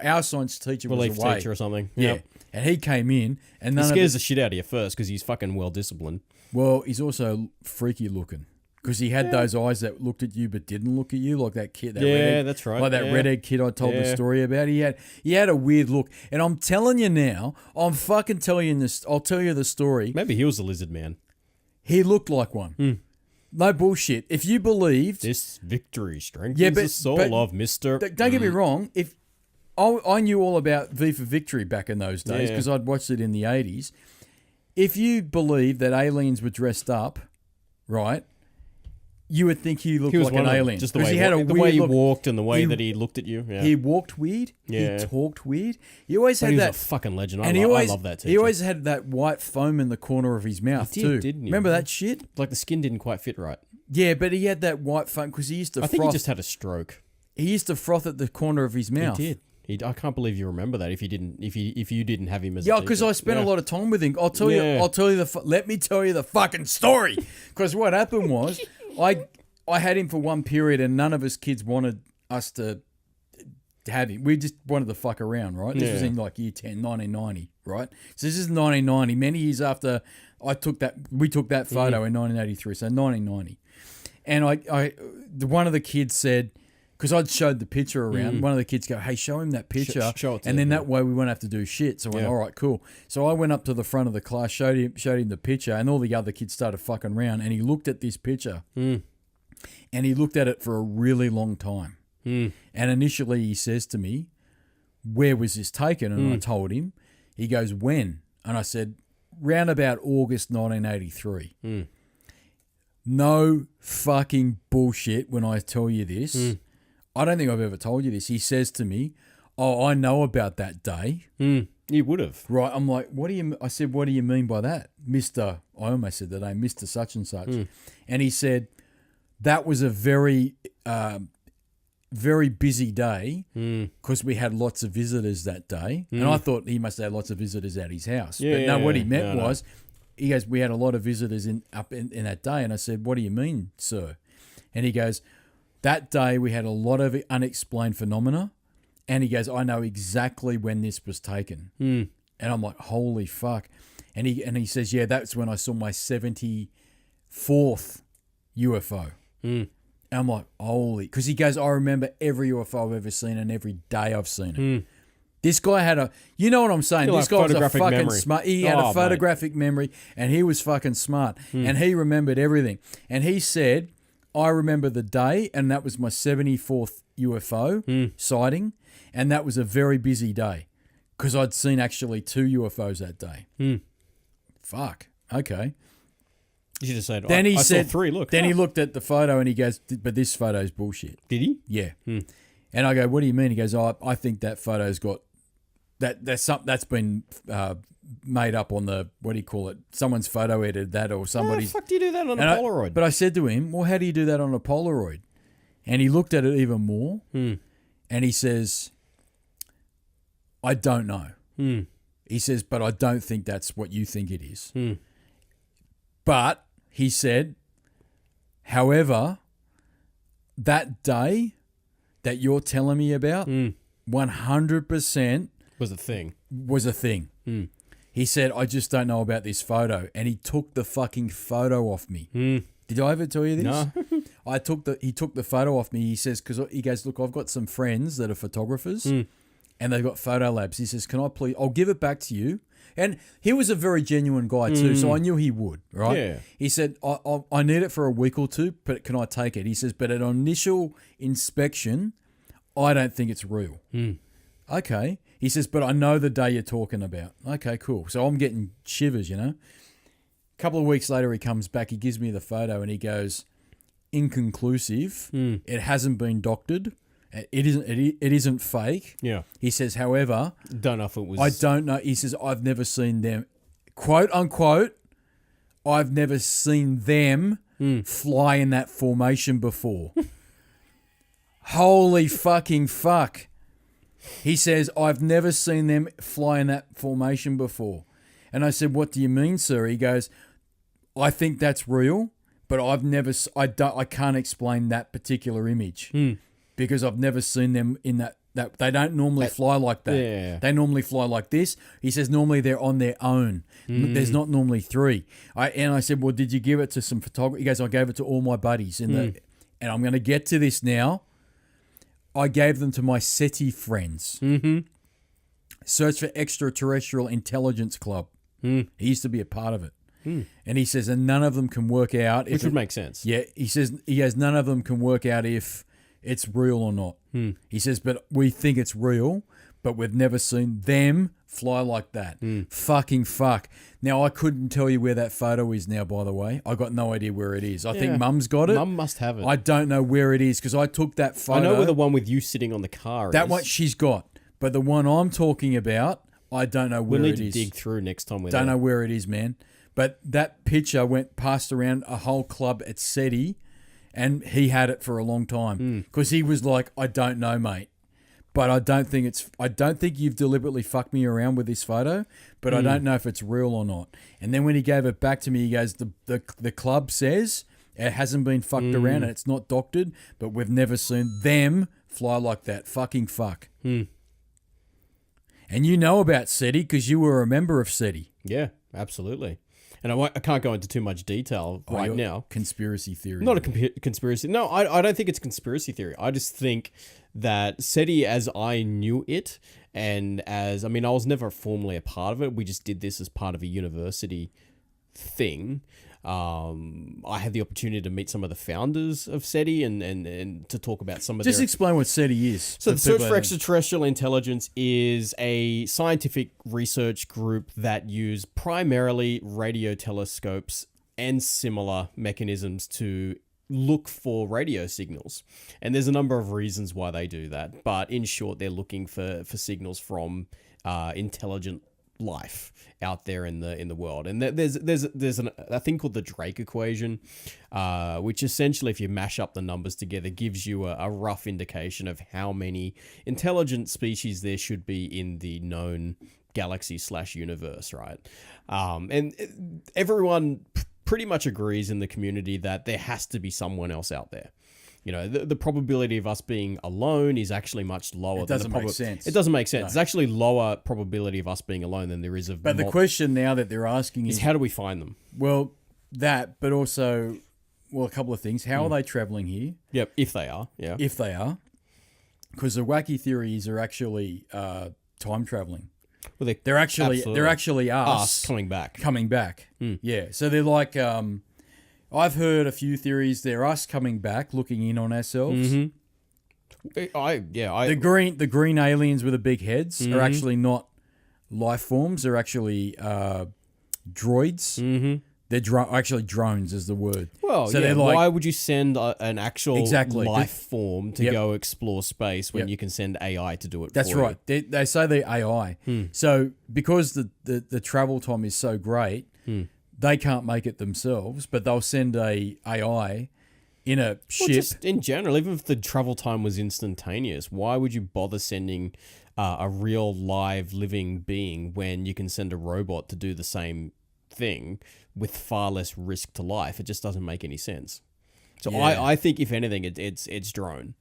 Our science teacher was relief away. teacher or something. Yeah. And he came in and he scares the shit out of you first because he's fucking well disciplined. Well, he's also freaky looking. Because he had those eyes that looked at you but didn't look at you, like that kid. That's right. Like that redhead kid I told the story about. He had a weird look. And I'm telling you now, I'm fucking telling you this. I'll tell you the story. Maybe he was a lizard man. He looked like one. No bullshit. If you believed... This victory strengthens the soul of Mr. Don't get me wrong. If I knew all about V for Victory back in those days because I'd watched it in the 80s. If you believed that aliens were dressed up, right... You would think he looked like an alien. Just the way he walked and the way that he looked at you. Yeah. He walked weird. Yeah. He talked weird. He always had he was that. A fucking legend. I love that teacher. He always had that white foam in the corner of his mouth too. Didn't he? Remember that shit? Like the skin didn't quite fit right. Yeah, but he had that white foam because he used to. I think he just had a stroke. He used to froth at the corner of his mouth. He did. I can't believe you remember that. If you didn't have him as because I spent a lot of time with him. I'll tell you. Let me tell you the fucking story. Because what happened was I had him for one period and none of us kids wanted us to have him. We just wanted to fuck around, right? This was in like year 10, 1990, right? So this is 1990, many years after we took that photo in 1983, so 1990. And one of the kids said, because I'd showed the picture around, one of the kids go, "Hey, show him that picture." Show it to and then him, that way we won't have to do shit. So I went, all right, cool. So I went up to the front of the class, showed him the picture, and all the other kids started fucking around, and he looked at this picture. And he looked at it for a really long time. And initially he says to me, "Where was this taken?" And I told him. He goes, "When?" And I said, "Round about August 1983. No fucking bullshit when I tell you this. I don't think I've ever told you this. He says to me, "Oh, I know about that day." You would have. Right. I'm like, I said, "What do you mean by that, Mr.?" I almost said the name, Mr. Such and Such. And he said, "That was a very, very busy day because we had lots of visitors that day." And I thought he must have had lots of visitors at his house. What he meant was, he goes, "We had a lot of visitors in that day." And I said, "What do you mean, sir?" And he goes, "That day we had a lot of unexplained phenomena." And he goes, "I know exactly when this was taken." And I'm like, "Holy fuck." And he says, "Yeah, that's when I saw my 74th UFO. And I'm like, "Holy," because he goes, "I remember every UFO I've ever seen and every day I've seen it." This guy had you know what I'm saying? This guy was a fucking smart. He had a photographic memory and he was fucking smart and he remembered everything. And he said, "I remember the day and that was my 74th UFO sighting and that was a very busy day because I'd seen actually 2 UFOs that day." Fuck. Okay. You should have said, then I saw 3, look. Then he looked at the photo and he goes, "But this photo's bullshit." Did he? Yeah. And I go, "What do you mean?" He goes, I think that photo's got, that's been made up on the, what do you call it? Someone's photo edited that or somebody's. How the fuck do you do that on a Polaroid? But I said to him, "Well, how do you do that on a Polaroid?" And he looked at it even more and he says, "I don't know." He says, "But I don't think that's what you think it is." But he said, "However, that day that you're telling me about, 100% was a thing. He said, "I just don't know about this photo." And he took the fucking photo off me. Did I ever tell you this? No. He took the photo off me. He says, because he goes, "Look, I've got some friends that are photographers and they've got photo labs. He says, can I please, I'll give it back to you. And he was a very genuine guy too, so I knew he would, right? Yeah. He said, I need it for a week or two, but can I take it? He says, but at initial inspection, I don't think it's real. Okay. He says, but I know the day you're talking about. Okay, cool. So I'm getting shivers, you know. A couple of weeks later, he comes back, he gives me the photo, and he goes, inconclusive. It hasn't been doctored. It isn't fake. Yeah. He says, however, Don't know if it was. I don't know. He says, I've never seen them, quote unquote, I've never seen them fly in that formation before. Holy fucking fuck. He says, I've never seen them fly in that formation before. And I said, what do you mean, sir? He goes, I think that's real, but I can't explain that particular image because I've never seen them in that they don't normally fly like that. Yeah. They normally fly like this. He says, normally they're on their own. There's not normally three. And I said, well, did you give it to some photographers? He goes, I gave it to all my buddies. And I'm going to get to this now. I gave them to my SETI friends. Search for Extraterrestrial Intelligence Club. He used to be a part of it. And he says, and none of them can work out. Which would make sense. Yeah, he says, none of them can work out if it's real or not. He says, but we think it's real, but we've never seen them fly like that. Fucking fuck. Now, I couldn't tell you where that photo is now, by the way. I got no idea where it is. I think Mum's got it. Mum must have it. I don't know where it is because I took that photo. I know where the one with you sitting on the car is. That one she's got. But the one I'm talking about, I don't know where it is. We'll need to dig through next time we're Don't there. know where it is, man. But that picture passed around a whole club at SETI, and he had it for a long time because he was like, I don't know, mate. But I don't think you've deliberately fucked me around with this photo, but I don't know if it's real or not. And then when he gave it back to me, he goes, the club says it hasn't been fucked around and it's not doctored, but we've never seen them fly like that. Fucking fuck. And you know about SETI because you were a member of SETI. Yeah, absolutely. And I can't go into too much detail right now. Conspiracy theory. Not a conspiracy. No, I don't think it's a conspiracy theory. I just think that SETI, as I knew it, and I was never formally a part of it. We just did this as part of a university thing. I had the opportunity to meet some of the founders of SETI and to talk about some of Just explain what SETI is. So the Search for Extraterrestrial Intelligence is a scientific research group that use primarily radio telescopes and similar mechanisms to look for radio signals. And there's a number of reasons why they do that. But in short, they're looking for signals from intelligent life out there in the world. And there's a thing called the Drake equation, which essentially, if you mash up the numbers together, gives you a rough indication of how many intelligent species there should be in the known galaxy/universe, right? And everyone pretty much agrees in the community that there has to be someone else out there. You know, the probability of us being alone is actually much lower. It doesn't make sense. It doesn't make sense. No. It's actually lower probability of us being alone than there is of... But the question now that they're asking is... how do we find them? Well, that, but also, a couple of things. How are they travelling here? Yep, if they are, yeah. If they are. Because the wacky theories are actually time travelling. Well, they're actually us coming back. Yeah, so they're like... I've heard a few theories. They're us coming back, looking in on ourselves. The green aliens with the big heads are actually not life forms. They're actually droids. They're actually drones, is the word. Well, so they're like, why would you send an actual life form to go explore space when you can send AI to do it? That's right. They say they're AI. So because the travel time is so great. They can't make it themselves, but they'll send a AI in a ship. Just in general, even if the travel time was instantaneous, why would you bother sending a real live living being when you can send a robot to do the same thing with far less risk to life? It just doesn't make any sense. So I think if anything, it's drone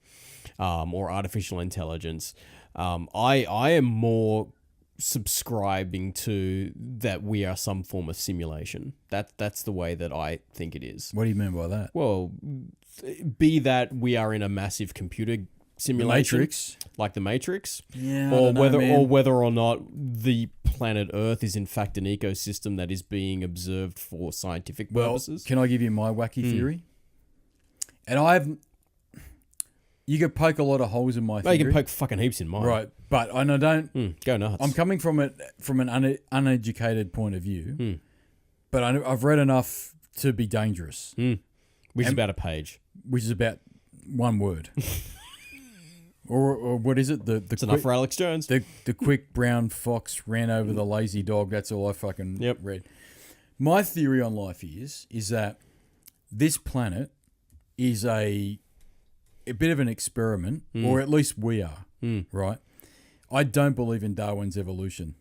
or artificial intelligence. I am more subscribing to that we are some form of simulation. That's the way that I think it is. What do you mean by that? Well, be that we are in a massive computer simulation, Matrix. like the Matrix, Yeah, I or don't know, whether man. or not the planet Earth is in fact an ecosystem that is being observed for scientific purposes. Can I give you my wacky theory? And you could poke a lot of holes in my No, theory. you can poke fucking heaps in mine. Right, but I don't. Go nuts. I'm coming from an uneducated point of view, Hmm. but I've read enough to be dangerous, Which is about a page. which is about one word. or what is it? It's enough for Alex Jones. The quick brown fox ran over the lazy dog. That's all I fucking read. My theory on life is that this planet is a bit of an experiment, or at least we are, right? I don't believe in Darwin's evolution.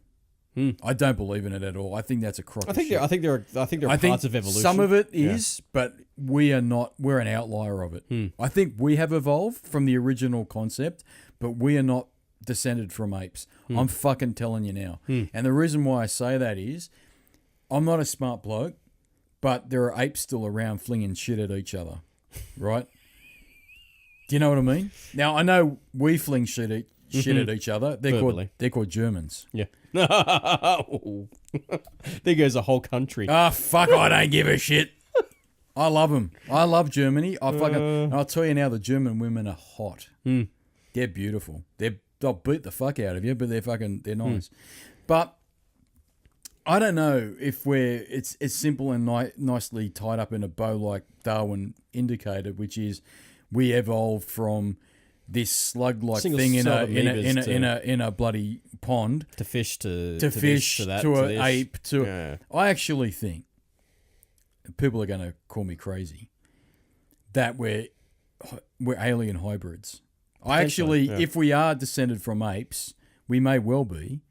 I don't believe in it at all. I think that's a crock of shit. I think there are parts of evolution. Some of it is, but we are not. We're an outlier of it. I think we have evolved from the original concept, but we are not descended from apes. I'm fucking telling you now. And the reason why I say that is, I'm not a smart bloke, but there are apes still around flinging shit at each other, right? Do you know what I mean? Now I know we fling shit at each other. They're called Germans. Yeah. There goes a whole country. Fuck! I don't give a shit. I love them. I love Germany. I'll tell you now, the German women are hot. They're beautiful. They'll beat the fuck out of you, but they're nice. But I don't know if it's simple and nicely tied up in a bow like Darwin indicated, which is we evolved from this slug-like thing in a bloody pond to fish to an ape. I actually think people are going to call me crazy that we're alien hybrids. If we are descended from apes, we may well be,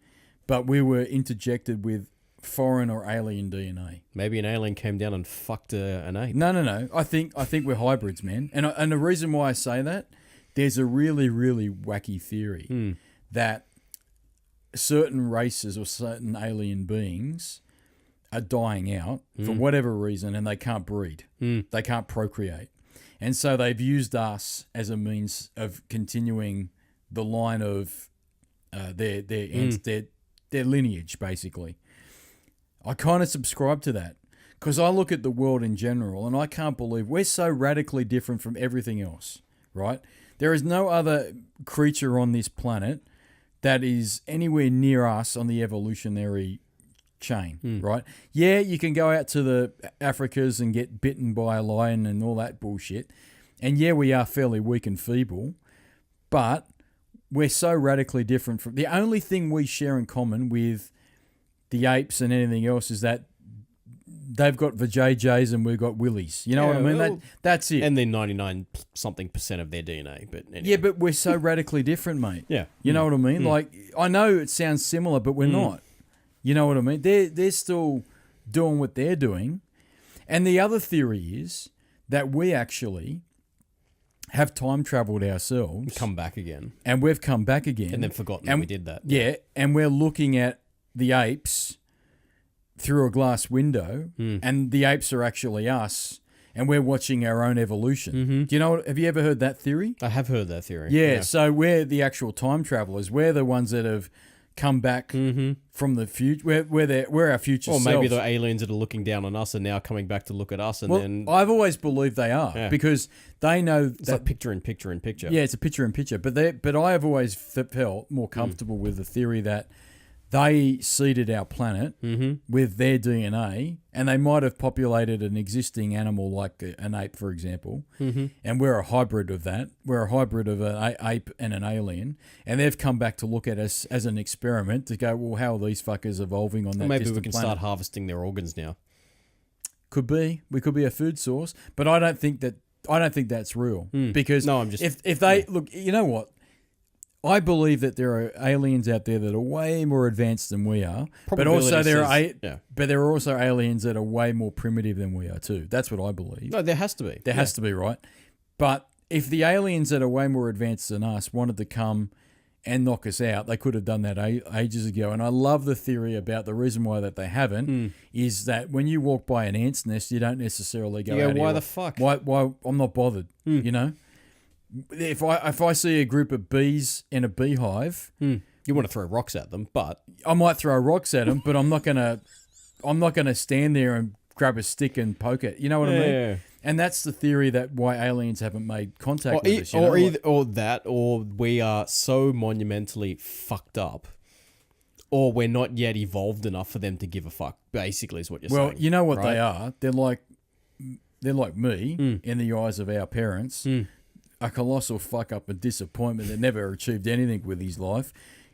but we were interjected with foreign or alien DNA. Maybe an alien came down and fucked an ape. No. I think we're hybrids, man. And the reason why I say that, there's a really, really wacky theory that certain races or certain alien beings are dying out for whatever reason, and they can't breed. They can't procreate. And so they've used us as a means of continuing the line of their lineage, basically. I kind of subscribe to that because I look at the world in general and I can't believe we're so radically different from everything else, right? There is no other creature on this planet that is anywhere near us on the evolutionary chain, right? Yeah, you can go out to the Africas and get bitten by a lion and all that bullshit. And yeah, we are fairly weak and feeble, but we're so radically different from... The only thing we share in common with the apes and anything else is that they've got vajayjays and we've got willies. You know what I mean? That's it. And then 99% of their DNA. But anyway. Yeah, but we're so radically different, mate. Yeah. You know what I mean? Like, I know it sounds similar, but we're not. You know what I mean? They're still doing what they're doing. And the other theory is that we actually have time traveled ourselves. Come back again. And we've come back again. And then forgotten that we did that. Yeah, and we're looking at the apes through a glass window, and the apes are actually us, and we're watching our own evolution. Do you know? Have you ever heard that theory? I have heard that theory. Yeah, so we're the actual time travelers. We're the ones that have come back from the future. We're our future selves. Or maybe the aliens that are looking down on us are now coming back to look at us, and then I've always believed they are because they know it's like picture in picture in picture. Yeah, it's a picture in picture. But I have always felt more comfortable with the theory that they seeded our planet with their DNA, and they might have populated an existing animal like an ape, for example, and we're a hybrid of that. We're a hybrid of an ape and an alien, and they've come back to look at us as an experiment to go, well, how are these fuckers evolving on that Maybe distant we can planet? start harvesting their organs now. Could be. We could be a food source, but I don't think that's real because No, I'm just if they look, you know what? I believe that there are aliens out there that are way more advanced than we are, but also there are also aliens that are way more primitive than we are too. That's what I believe. No, there has to be. There has to be, right? But if the aliens that are way more advanced than us wanted to come and knock us out, they could have done that ages ago. And I love the theory about the reason why that they haven't is that when you walk by an ant's nest, you don't necessarily go, why the fuck? Why I'm not bothered, you know? if I see a group of bees in a beehive, You want to throw rocks at them, but I might throw rocks at them, but I'm not gonna stand there and grab a stick and poke it. You know what I mean? Yeah. And that's the theory that why aliens haven't made contact with us. You know? Or we are so monumentally fucked up, or we're not yet evolved enough for them to give a fuck. Basically, is what you're saying. Well, you know what right? they are. They're like me in the eyes of our parents. A colossal fuck up and disappointment that never achieved anything with his life.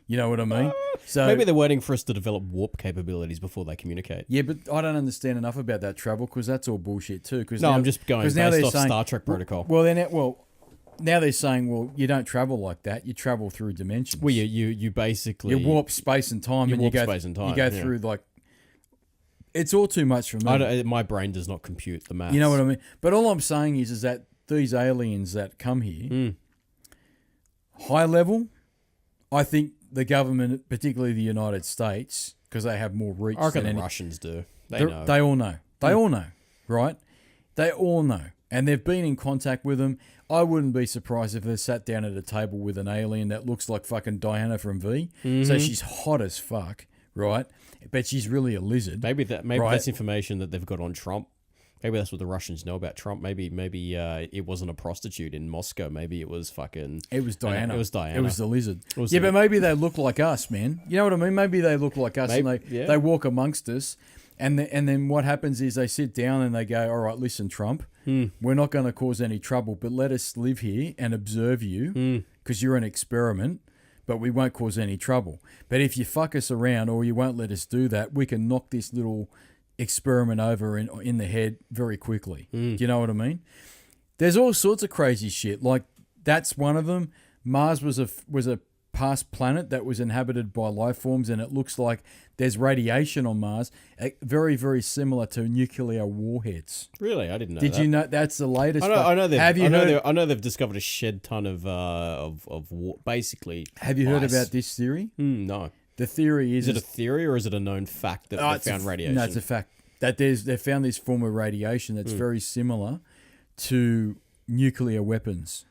You know what I mean? So Maybe they're waiting for us to develop warp capabilities before they communicate. yeah, but I don't understand enough about that travel because that's all bullshit too. No, I'm just going based off Star Trek protocol. Well, now they're saying, well, you don't travel like that. You travel through dimensions. Well, you basically you warp space and time, and you go through like. It's all too much for me. My brain does not compute the maths. You know what I mean? But all I'm saying is that these aliens that come here, high level, I think the government, particularly the United States, because they have more reach. I reckon than the any, Russians do. They know. They all know. They all know, right? They all know. And they've been in contact with them. I wouldn't be surprised if they sat down at a table with an alien that looks like fucking Diana from V. So she's hot as fuck, right? But she's really a lizard. Maybe that's information that they've got on Trump. Maybe that's what the Russians know about Trump. Maybe it wasn't a prostitute in Moscow. Maybe it was fucking... It was Diana. It was Diana. It was the lizard. But maybe they look like us, man. You know what I mean? Maybe they look like us and they walk amongst us. And then what happens is they sit down and they go, all right, listen, Trump, we're not going to cause any trouble, but let us live here and observe you because you're an experiment, but we won't cause any trouble. But if you fuck us around or you won't let us do that, we can knock this little experiment over in the head very quickly. Do you know what I mean? There's all sorts of crazy shit. Like that's one of them. Mars was a past planet that was inhabited by life forms, and it looks like there's radiation on Mars, very very similar to nuclear warheads. Really, I didn't know. Did you know that's the latest? I know they've. Have you heard? I know they've discovered a shed ton of basically. Have you heard ice. about this theory? No. The theory is... Is it a theory or is it a known fact that they found radiation? No, it's a fact. That they found this form of radiation that's very similar to nuclear weapons.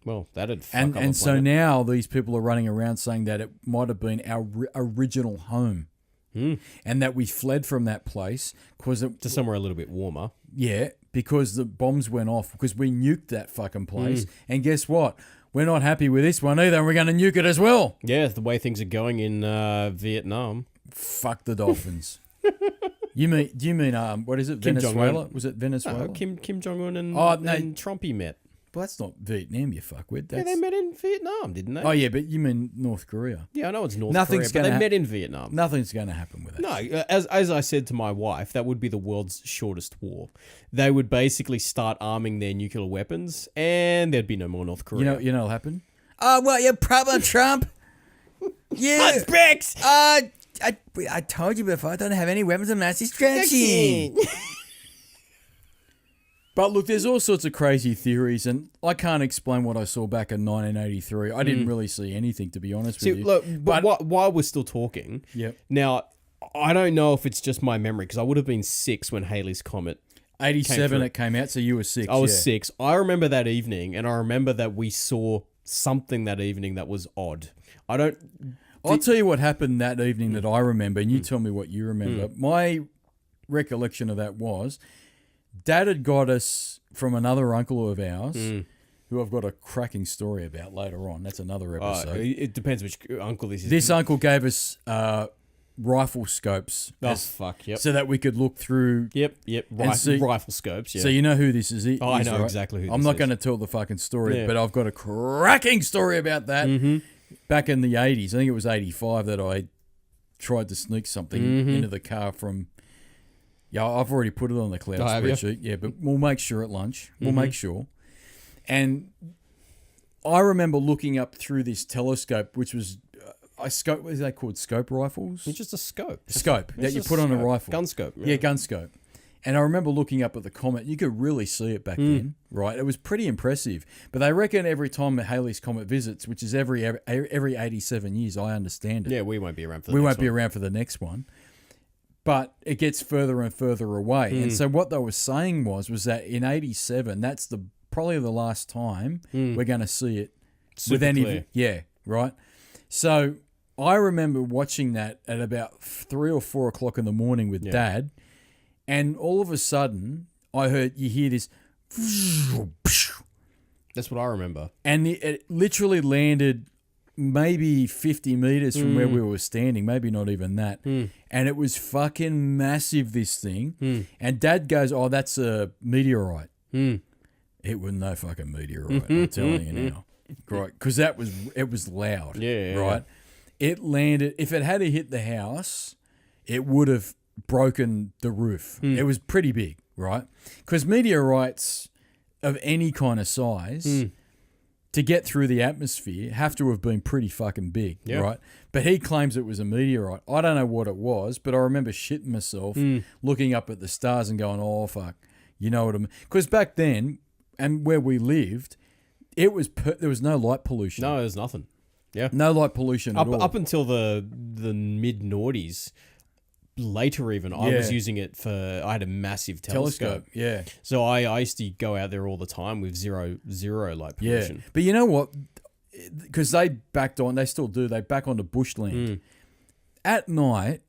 Well, that'd fuck up And a so planet. now these people are running around saying that it might have been our original home. And that we fled from that place to somewhere a little bit warmer. Yeah, because the bombs went off, because we nuked that fucking place. And guess what? We're not happy with this one either, and we're going to nuke it as well. Yeah, the way things are going in Vietnam. Fuck the Dolphins. Do you mean what is it? Kim Venezuela? Jong-un. Was it Venezuela? Kim Jong-un and Trumpy met. Well, that's not Vietnam, you fuckwit. Yeah, they met in Vietnam, didn't they? Oh, yeah, but you mean North Korea. Yeah, I know it's North Korea, but they met in Vietnam. Nothing's going to happen with that. No, as I said to my wife, that would be the world's shortest war. They would basically start arming their nuclear weapons, and there'd be no more North Korea. You know what'll happen? Oh, well, your problem, Trump. Yeah. Bricks! I told you before, I don't have any weapons of mass destruction. But look, there's all sorts of crazy theories, and I can't explain what I saw back in 1983. I didn't really see anything, to be honest with you. Look, but while we're still talking, now, I don't know if it's just my memory, because I would have been 6 when Halley's Comet 87 it came out, so you were 6. I was 6. I remember that evening, and I remember that we saw something that evening that was odd. I'll tell you what happened that evening that I remember, and you tell me what you remember. My recollection of that was... Dad had got us from another uncle of ours, who I've got a cracking story about later on. That's another episode. It depends which uncle this is. This uncle gave us rifle scopes. So that we could look through. Rifle scopes, yeah. So you know who this is. I know exactly who this is. I'm not going to tell the fucking story, but I've got a cracking story about that. Back in the 80s, I think it was 85, that I tried to sneak something into the car from... Yeah, I've already put it on the cloud spreadsheet. Yeah, but we'll make sure at lunch. We'll make sure. And I remember looking up through this telescope, which was what is that called? Scope rifles? It's just a scope. Scope that you put on a rifle. Gun scope. Yeah, gun scope. And I remember looking up at the comet. You could really see it back then, right? It was pretty impressive. But they reckon every time Halley's Comet visits, which is every 87 years, I understand it. Yeah, we won't be around for the next one. But it gets further and further away. And so what they were saying was that in 87, that's the probably the last time we're going to see it Super clear. Yeah, right. So I remember watching that at about 3 or 4 o'clock in the morning with Dad, and all of a sudden you hear this, That's what I remember. and it literally landed maybe 50 meters from where we were standing, maybe not even that. And it was fucking massive, this thing. And Dad goes, "Oh, that's a meteorite." It was no fucking meteorite, I'm telling you now. Right, because it was loud. Right. It landed. If it had hit the house, it would have broken the roof. It was pretty big, right? Because meteorites of any kind of size to get through the atmosphere have to have been pretty fucking big, right? But he claims it was a meteorite. I don't know what it was, but I remember shitting myself looking up at the stars and going, "Oh fuck," you know what I mean? Because back then, and where we lived, it was there was no light pollution. No, there's nothing. Yeah, no light pollution at all. Up until the mid noughties. Later even, I was using it for, I had a massive telescope. Yeah. So I used to go out there all the time with zero light pollution. Yeah. But you know what? Because they still do, they back onto bushland. At night,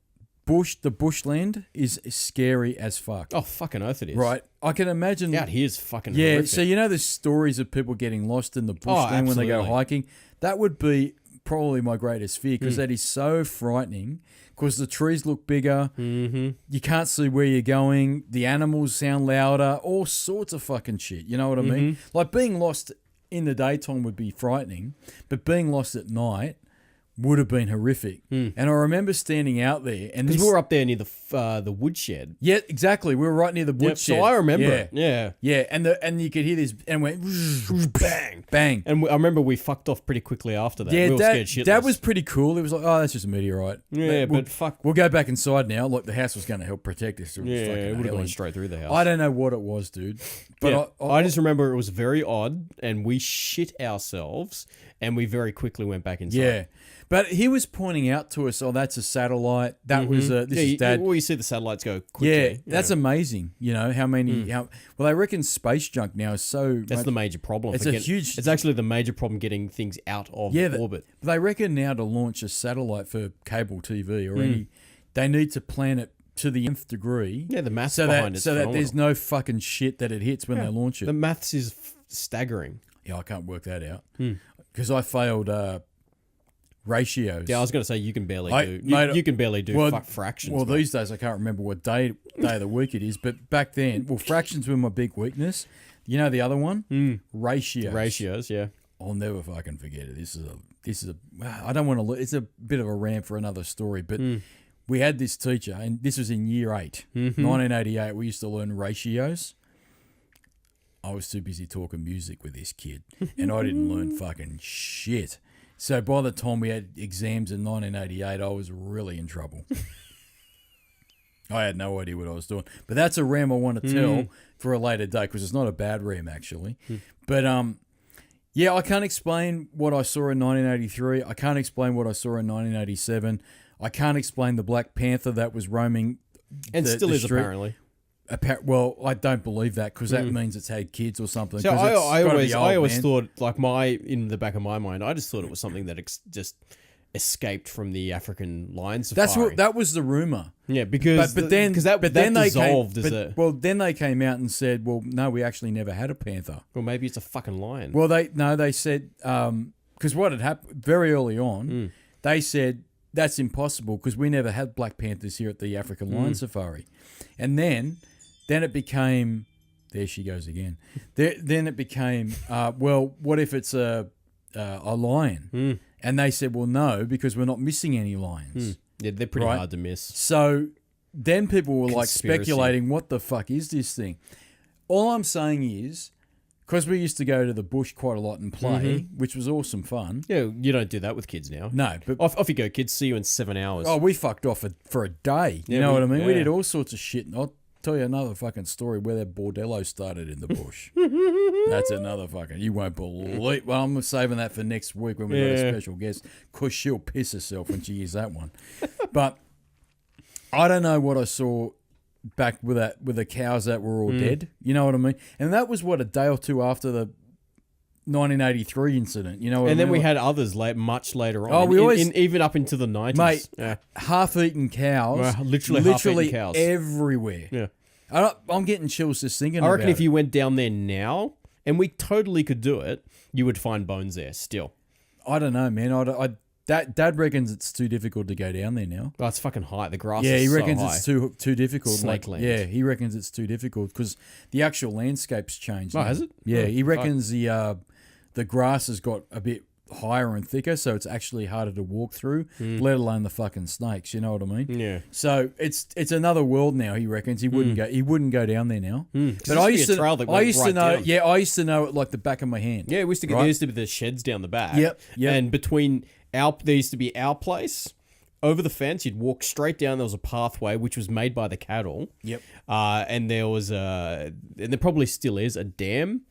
the bushland is scary as fuck. Oh, fucking oath it is. Right? I can imagine. Out here's fucking horrific. So you know the stories of people getting lost in the bushland when they go hiking? That would be probably my greatest fear, because that is so frightening. Because the trees look bigger, you can't see where you're going, the animals sound louder, all sorts of fucking shit. You know what I mean? Like being lost in the daytime would be frightening, but being lost at night would have been horrific. And I remember standing out there, and because we were up there near the woodshed. Yeah, exactly. We were right near the woodshed. So I remember it. Yeah, yeah, and you could hear this, and it went bang, bang. And I remember we fucked off pretty quickly after that. Yeah, we were scared shitless. That was pretty cool. It was like, oh, that's just a meteorite. Yeah, but fuck, we'll go back inside now. Like the house was going to help protect us. It would have gone straight through the house. I don't know what it was, dude. But I just remember it was very odd, and we shit ourselves, and we very quickly went back inside. Yeah. But he was pointing out to us, "Oh, that's a satellite. That was this is Dad." Well, you see the satellites go quickly. Yeah, that's amazing. You know how many? Well, they reckon space junk now is so. That's the major problem. It's huge. It's actually the major problem getting things out of orbit. They reckon now to launch a satellite for cable TV or any, they need to plan it to the nth degree. Yeah, the maths behind it. So that there's no fucking shit that it hits when they launch it. The maths is staggering. Yeah, I can't work that out because I failed. Ratios. Yeah, I was going to say you can barely do. You can barely do fractions. Well, these days I can't remember what day of the week it is, but back then, fractions were my big weakness. You know the other one, ratios. Ratios, yeah. I'll never fucking forget it. This is a. I don't want to. It's a bit of a rant for another story, but we had this teacher, and this was in year 8, 1988. We used to learn ratios. I was too busy talking music with this kid, and I didn't learn fucking shit. So by the time we had exams in 1988, I was really in trouble. I had no idea what I was doing. But that's a ram I want to tell for a later date, because it's not a bad ram, actually. But, yeah, I can't explain what I saw in 1983. I can't explain what I saw in 1987. I can't explain the Black Panther that was roaming and still is, apparently. Well, I don't believe that, because that means it's had kids or something. So I always thought, like in the back of my mind, I just thought it was something that just escaped from the African lion safari. That was the rumor. Yeah, because then they came out and said, well, no, we actually never had a panther. Well, maybe it's a fucking lion. Well, they said because what had happened very early on, they said that's impossible because we never had black panthers here at the African lion safari, and then it became, there she goes again. Then it became, well, what if it's a lion? And they said, well, no, because we're not missing any lions. Yeah, they're pretty hard to miss. So then people were like speculating, what the fuck is this thing? All I'm saying is, because we used to go to the bush quite a lot and play, which was awesome fun. Yeah, you don't do that with kids now. No. But off you go, kids. See you in 7 hours. Oh, we fucked off for a day. You know what I mean? Yeah. We did all sorts of shit. I'll tell you another fucking story where that bordello started in the bush. That's another fucking, you won't believe. Well, I'm saving that for next week when we got a special guest, because she'll piss herself when she hears that one. But I don't know what I saw back with the cows that were all dead. You know what I mean? And that was a day or two after the 1983 incident. You know what I mean? And then we had others much later on. Oh, we always even up into the 90s. Mate, half-eaten cows. Well, literally half-eaten cows. Everywhere. Yeah. I'm getting chills just thinking about it. I reckon if you went down there now, and we totally could do it, you would find bones there still. I don't know, man. Dad reckons it's too difficult to go down there now. Oh, it's fucking high. The grass Yeah, is he so reckons high. it's too difficult. Snake land. Yeah, he reckons it's too difficult because the actual landscape's changed. Oh, now. has it? Yeah, Oh, he reckons the grass has got a bit higher and thicker, so it's actually harder to walk through, let alone the fucking snakes. You know what I mean? Yeah. So it's another world now. He reckons he wouldn't go down there now. But I used to know. Down. Yeah, I used to know it like the back of my hand. Yeah, there used to be the sheds down the back. Yep. And between there used to be our place. Over the fence, you'd walk straight down. There was a pathway which was made by the cattle. Yep. And there was and there probably still is a dam.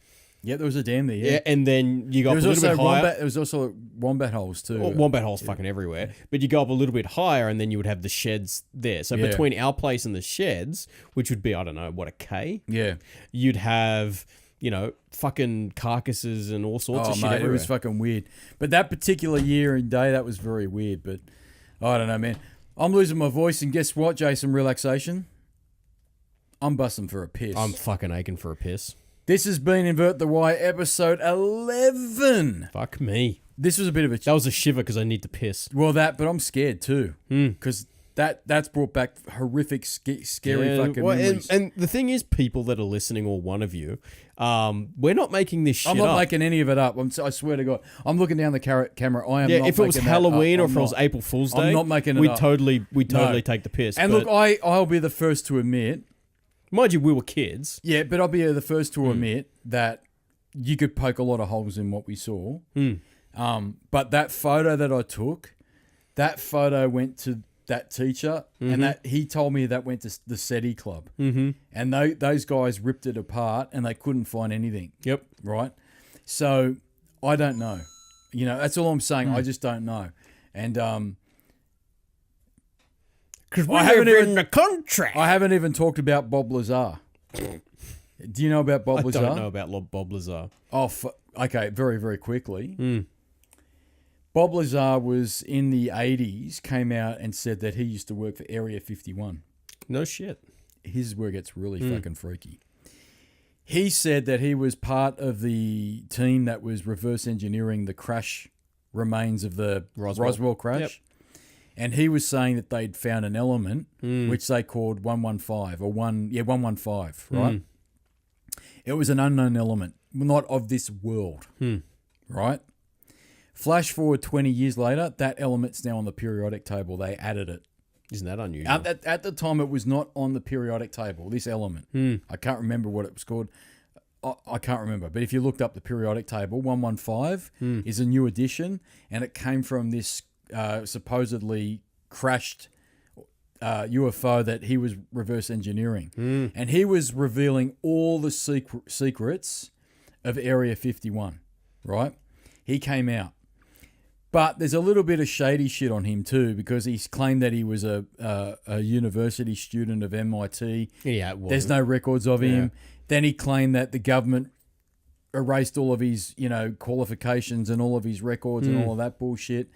Yeah, there was a dam there. Yeah, and then you go up a little bit higher. There was also wombat holes too. Well, wombat holes fucking everywhere. But you go up a little bit higher, and then you would have the sheds there. So between our place and the sheds, which would be, I don't know, what, a K? Yeah. You'd have, fucking carcasses and all sorts of shit everywhere. It was fucking weird. But that particular year and day, that was very weird. But I don't know, man. I'm losing my voice, and guess what, Jason Relaxation? I'm busting for a piss. I'm fucking aching for a piss. This has been Invert the Why, episode 11. Fuck me. This was a bit of a... That was a shiver because I need to piss. Well, but I'm scared too. Because that's brought back horrific, scary fucking memories. And the thing is, people that are listening, or one of you, we're not making this shit up. I'm not making any of it up. I swear to God. I'm looking down the camera. I am not if it was making Halloween that up. or if it was April Fool's Day, I'm not making it we'd up. totally take the piss. And look, I'll be the first to admit... Mind you, we were kids. Yeah, but I'll be the first to admit that you could poke a lot of holes in what we saw. But that photo that I took, that photo went to that teacher, and that he told me that went to the SETI club. And those guys ripped it apart, and they couldn't find anything. Yep. Right? So, I don't know. That's all I'm saying. I just don't know. And... Because we live in the country. I haven't even talked about Bob Lazar. Do you know about Bob Lazar? I don't know about Bob Lazar. Oh, okay. Very, very quickly. Bob Lazar was in the 80s, came out and said that he used to work for Area 51. No shit. His where it gets really fucking freaky. He said that he was part of the team that was reverse engineering the crash remains of the Roswell crash. Yep. And he was saying that they'd found an element which they called 115 or 115, right? It was an unknown element, not of this world, right? Flash forward 20 years later, that element's now on the periodic table. They added it. Isn't that unusual? At the time, it was not on the periodic table, this element. I can't remember what it was called. I can't remember. But if you looked up the periodic table, 115 is a new addition, and it came from this supposedly crashed UFO that he was reverse engineering. And he was revealing all the secrets of Area 51, right? He came out. But there's a little bit of shady shit on him too, because he's claimed that he was a university student of MIT. Yeah, it was. There's no records of him. Then he claimed that the government erased all of his, qualifications and all of his records and all of that bullshit.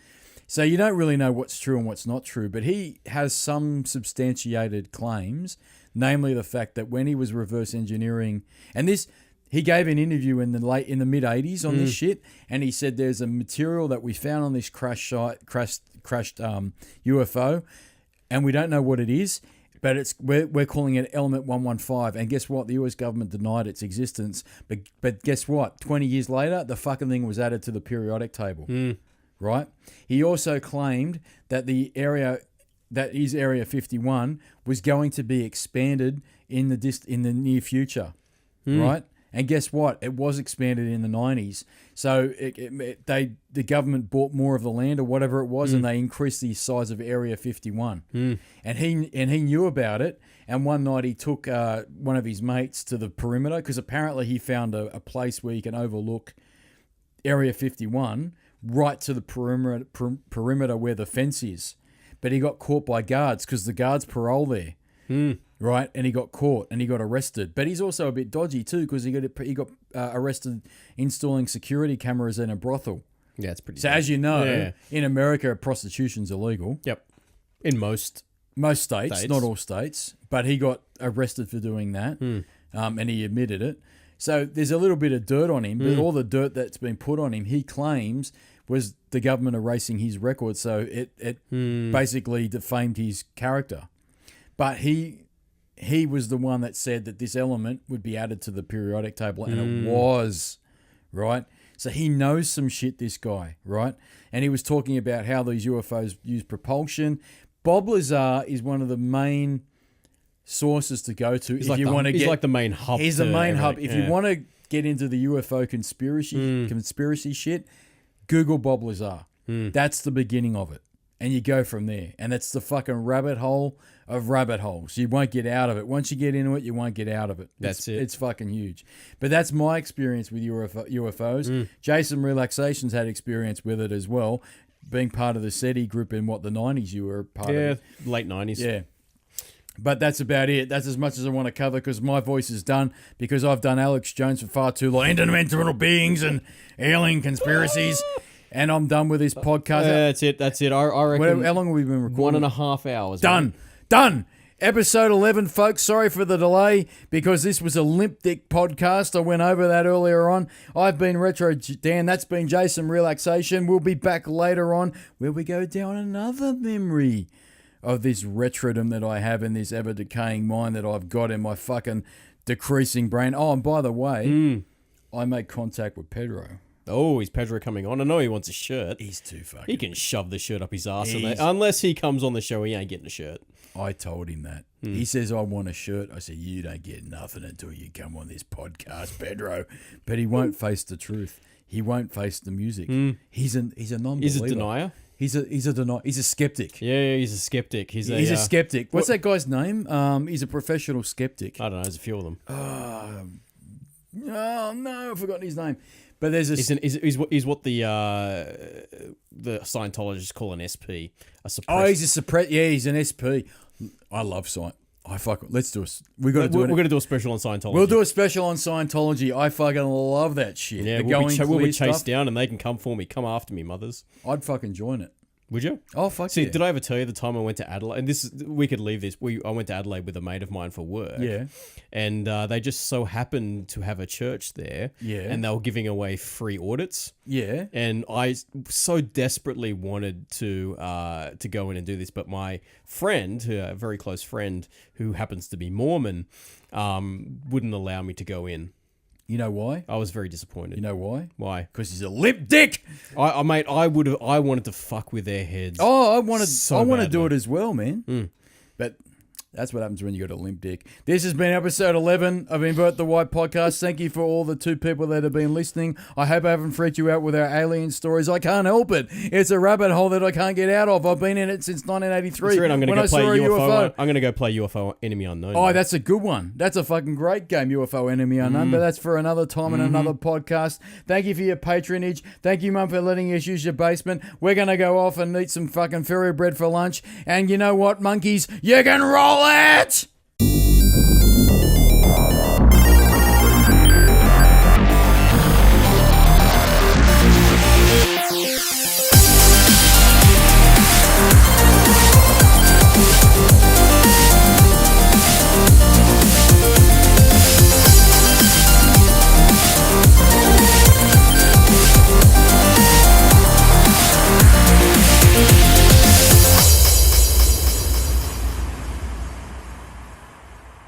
So you don't really know what's true and what's not true, but he has some substantiated claims, namely the fact that when he was reverse engineering, and this, he gave an interview in the mid 80s on this shit, and he said there's a material that we found on this crashed UFO, and we don't know what it is, but we're calling it Element 115, and guess what? The US government denied its existence, but guess what? 20 years later, the fucking thing was added to the periodic table. Right? He also claimed that his Area 51 was going to be expanded in the near future, right? And guess what? It was expanded in the 90s. So the government bought more of the land or whatever it was, and they increased the size of Area 51. And he knew about it. And one night he took one of his mates to the perimeter, because apparently he found a place where you can overlook Area 51 right to the perimeter where the fence is. But he got caught by guards because the guards parole there. right? And he got caught and he got arrested. But he's also a bit dodgy too because he got arrested installing security cameras in a brothel. Yeah, it's pretty. So bad. as you know, in America, prostitution's illegal. Yep. In most states, not all states. But he got arrested for doing that, and he admitted it. So there's a little bit of dirt on him, but all the dirt that's been put on him, he claims, was the government erasing his record. So it basically defamed his character. But he was the one that said that this element would be added to the periodic table, and it was, right? So he knows some shit, this guy, right? And he was talking about how these UFOs use propulsion. Bob Lazar is one of the main sources to go to He's if like you want to get. He's like the main hub. He's the main hub. If you want to get into the UFO conspiracy shit, Google Bob Lazar. That's the beginning of it. And you go from there. And that's the fucking rabbit hole of rabbit holes. You won't get out of it. Once you get into it, you won't get out of it. That's it. It's fucking huge. But that's my experience with UFOs. Jason Relaxation's had experience with it as well, being part of the SETI group in the 90s you were part of. Yeah, late 90s. Yeah. But that's about it. That's as much as I want to cover because my voice is done because I've done Alex Jones for far too long. Interdimensional beings and alien conspiracies. And I'm done with this podcast. That's it. I reckon. How long have we been recording? 1.5 hours. Done. Episode 11, folks. Sorry for the delay because this was a Limp Dick podcast. I went over that earlier on. I've been Retro Dan. That's been Jason Relaxation. We'll be back later on where we go down another memory of this retrodom that I have in this ever-decaying mind that I've got in my fucking decreasing brain. Oh, and by the way, I made contact with Pedro. Oh, is Pedro coming on? I know he wants a shirt. He's too fucking... He can shove the shirt up his ass. Unless he comes on the show, he ain't getting a shirt. I told him that. He says, I want a shirt. I said, you don't get nothing until you come on this podcast, Pedro. But he won't face the truth. He won't face the music. He's a non-believer. He's a denier? He's a skeptic. Yeah, he's a skeptic. He's a skeptic. What's that guy's name? He's a professional skeptic. I don't know. There's a few of them. Oh no, I've forgotten his name. But there's a... He's what the Scientologists call an SP. He's an SP. I love Science. Let's do We're going to do a special on Scientology. We'll do a special on Scientology. I fucking love that shit. Yeah, we'll be chased down and they can come for me. Come after me, mothers. I'd fucking join it. Would you? Oh, fuck See, yeah. did I ever tell you the time I went to Adelaide? And we could leave this. I went to Adelaide with a mate of mine for work. Yeah. And they just so happened to have a church there. Yeah. And they were giving away free audits. Yeah. And I so desperately wanted to go in and do this, but my friend, a very close friend who happens to be Mormon, wouldn't allow me to go in. You know why? I was very disappointed. You know why? Why? Because he's a Limp Dick. I wanted to fuck with their heads. Oh, I want to do it as well, man. But that's what happens when you got a Limp Dick. This has been episode 11 of Invert the Why Podcast. Thank you for all the 2 people that have been listening. I hope I haven't freaked you out with our alien stories. I can't help it. It's a rabbit hole that I can't get out of. I've been in it since 1983. Right, I'm going to go play UFO. I'm going to go play UFO Enemy Unknown. Oh, that's a good one. That's a fucking great game, UFO Enemy Unknown. But that's for another time and another podcast. Thank you for your patronage. Thank you, Mum, for letting us use your basement. We're going to go off and eat some fucking fairy bread for lunch. And you know what, monkeys? You can roll it!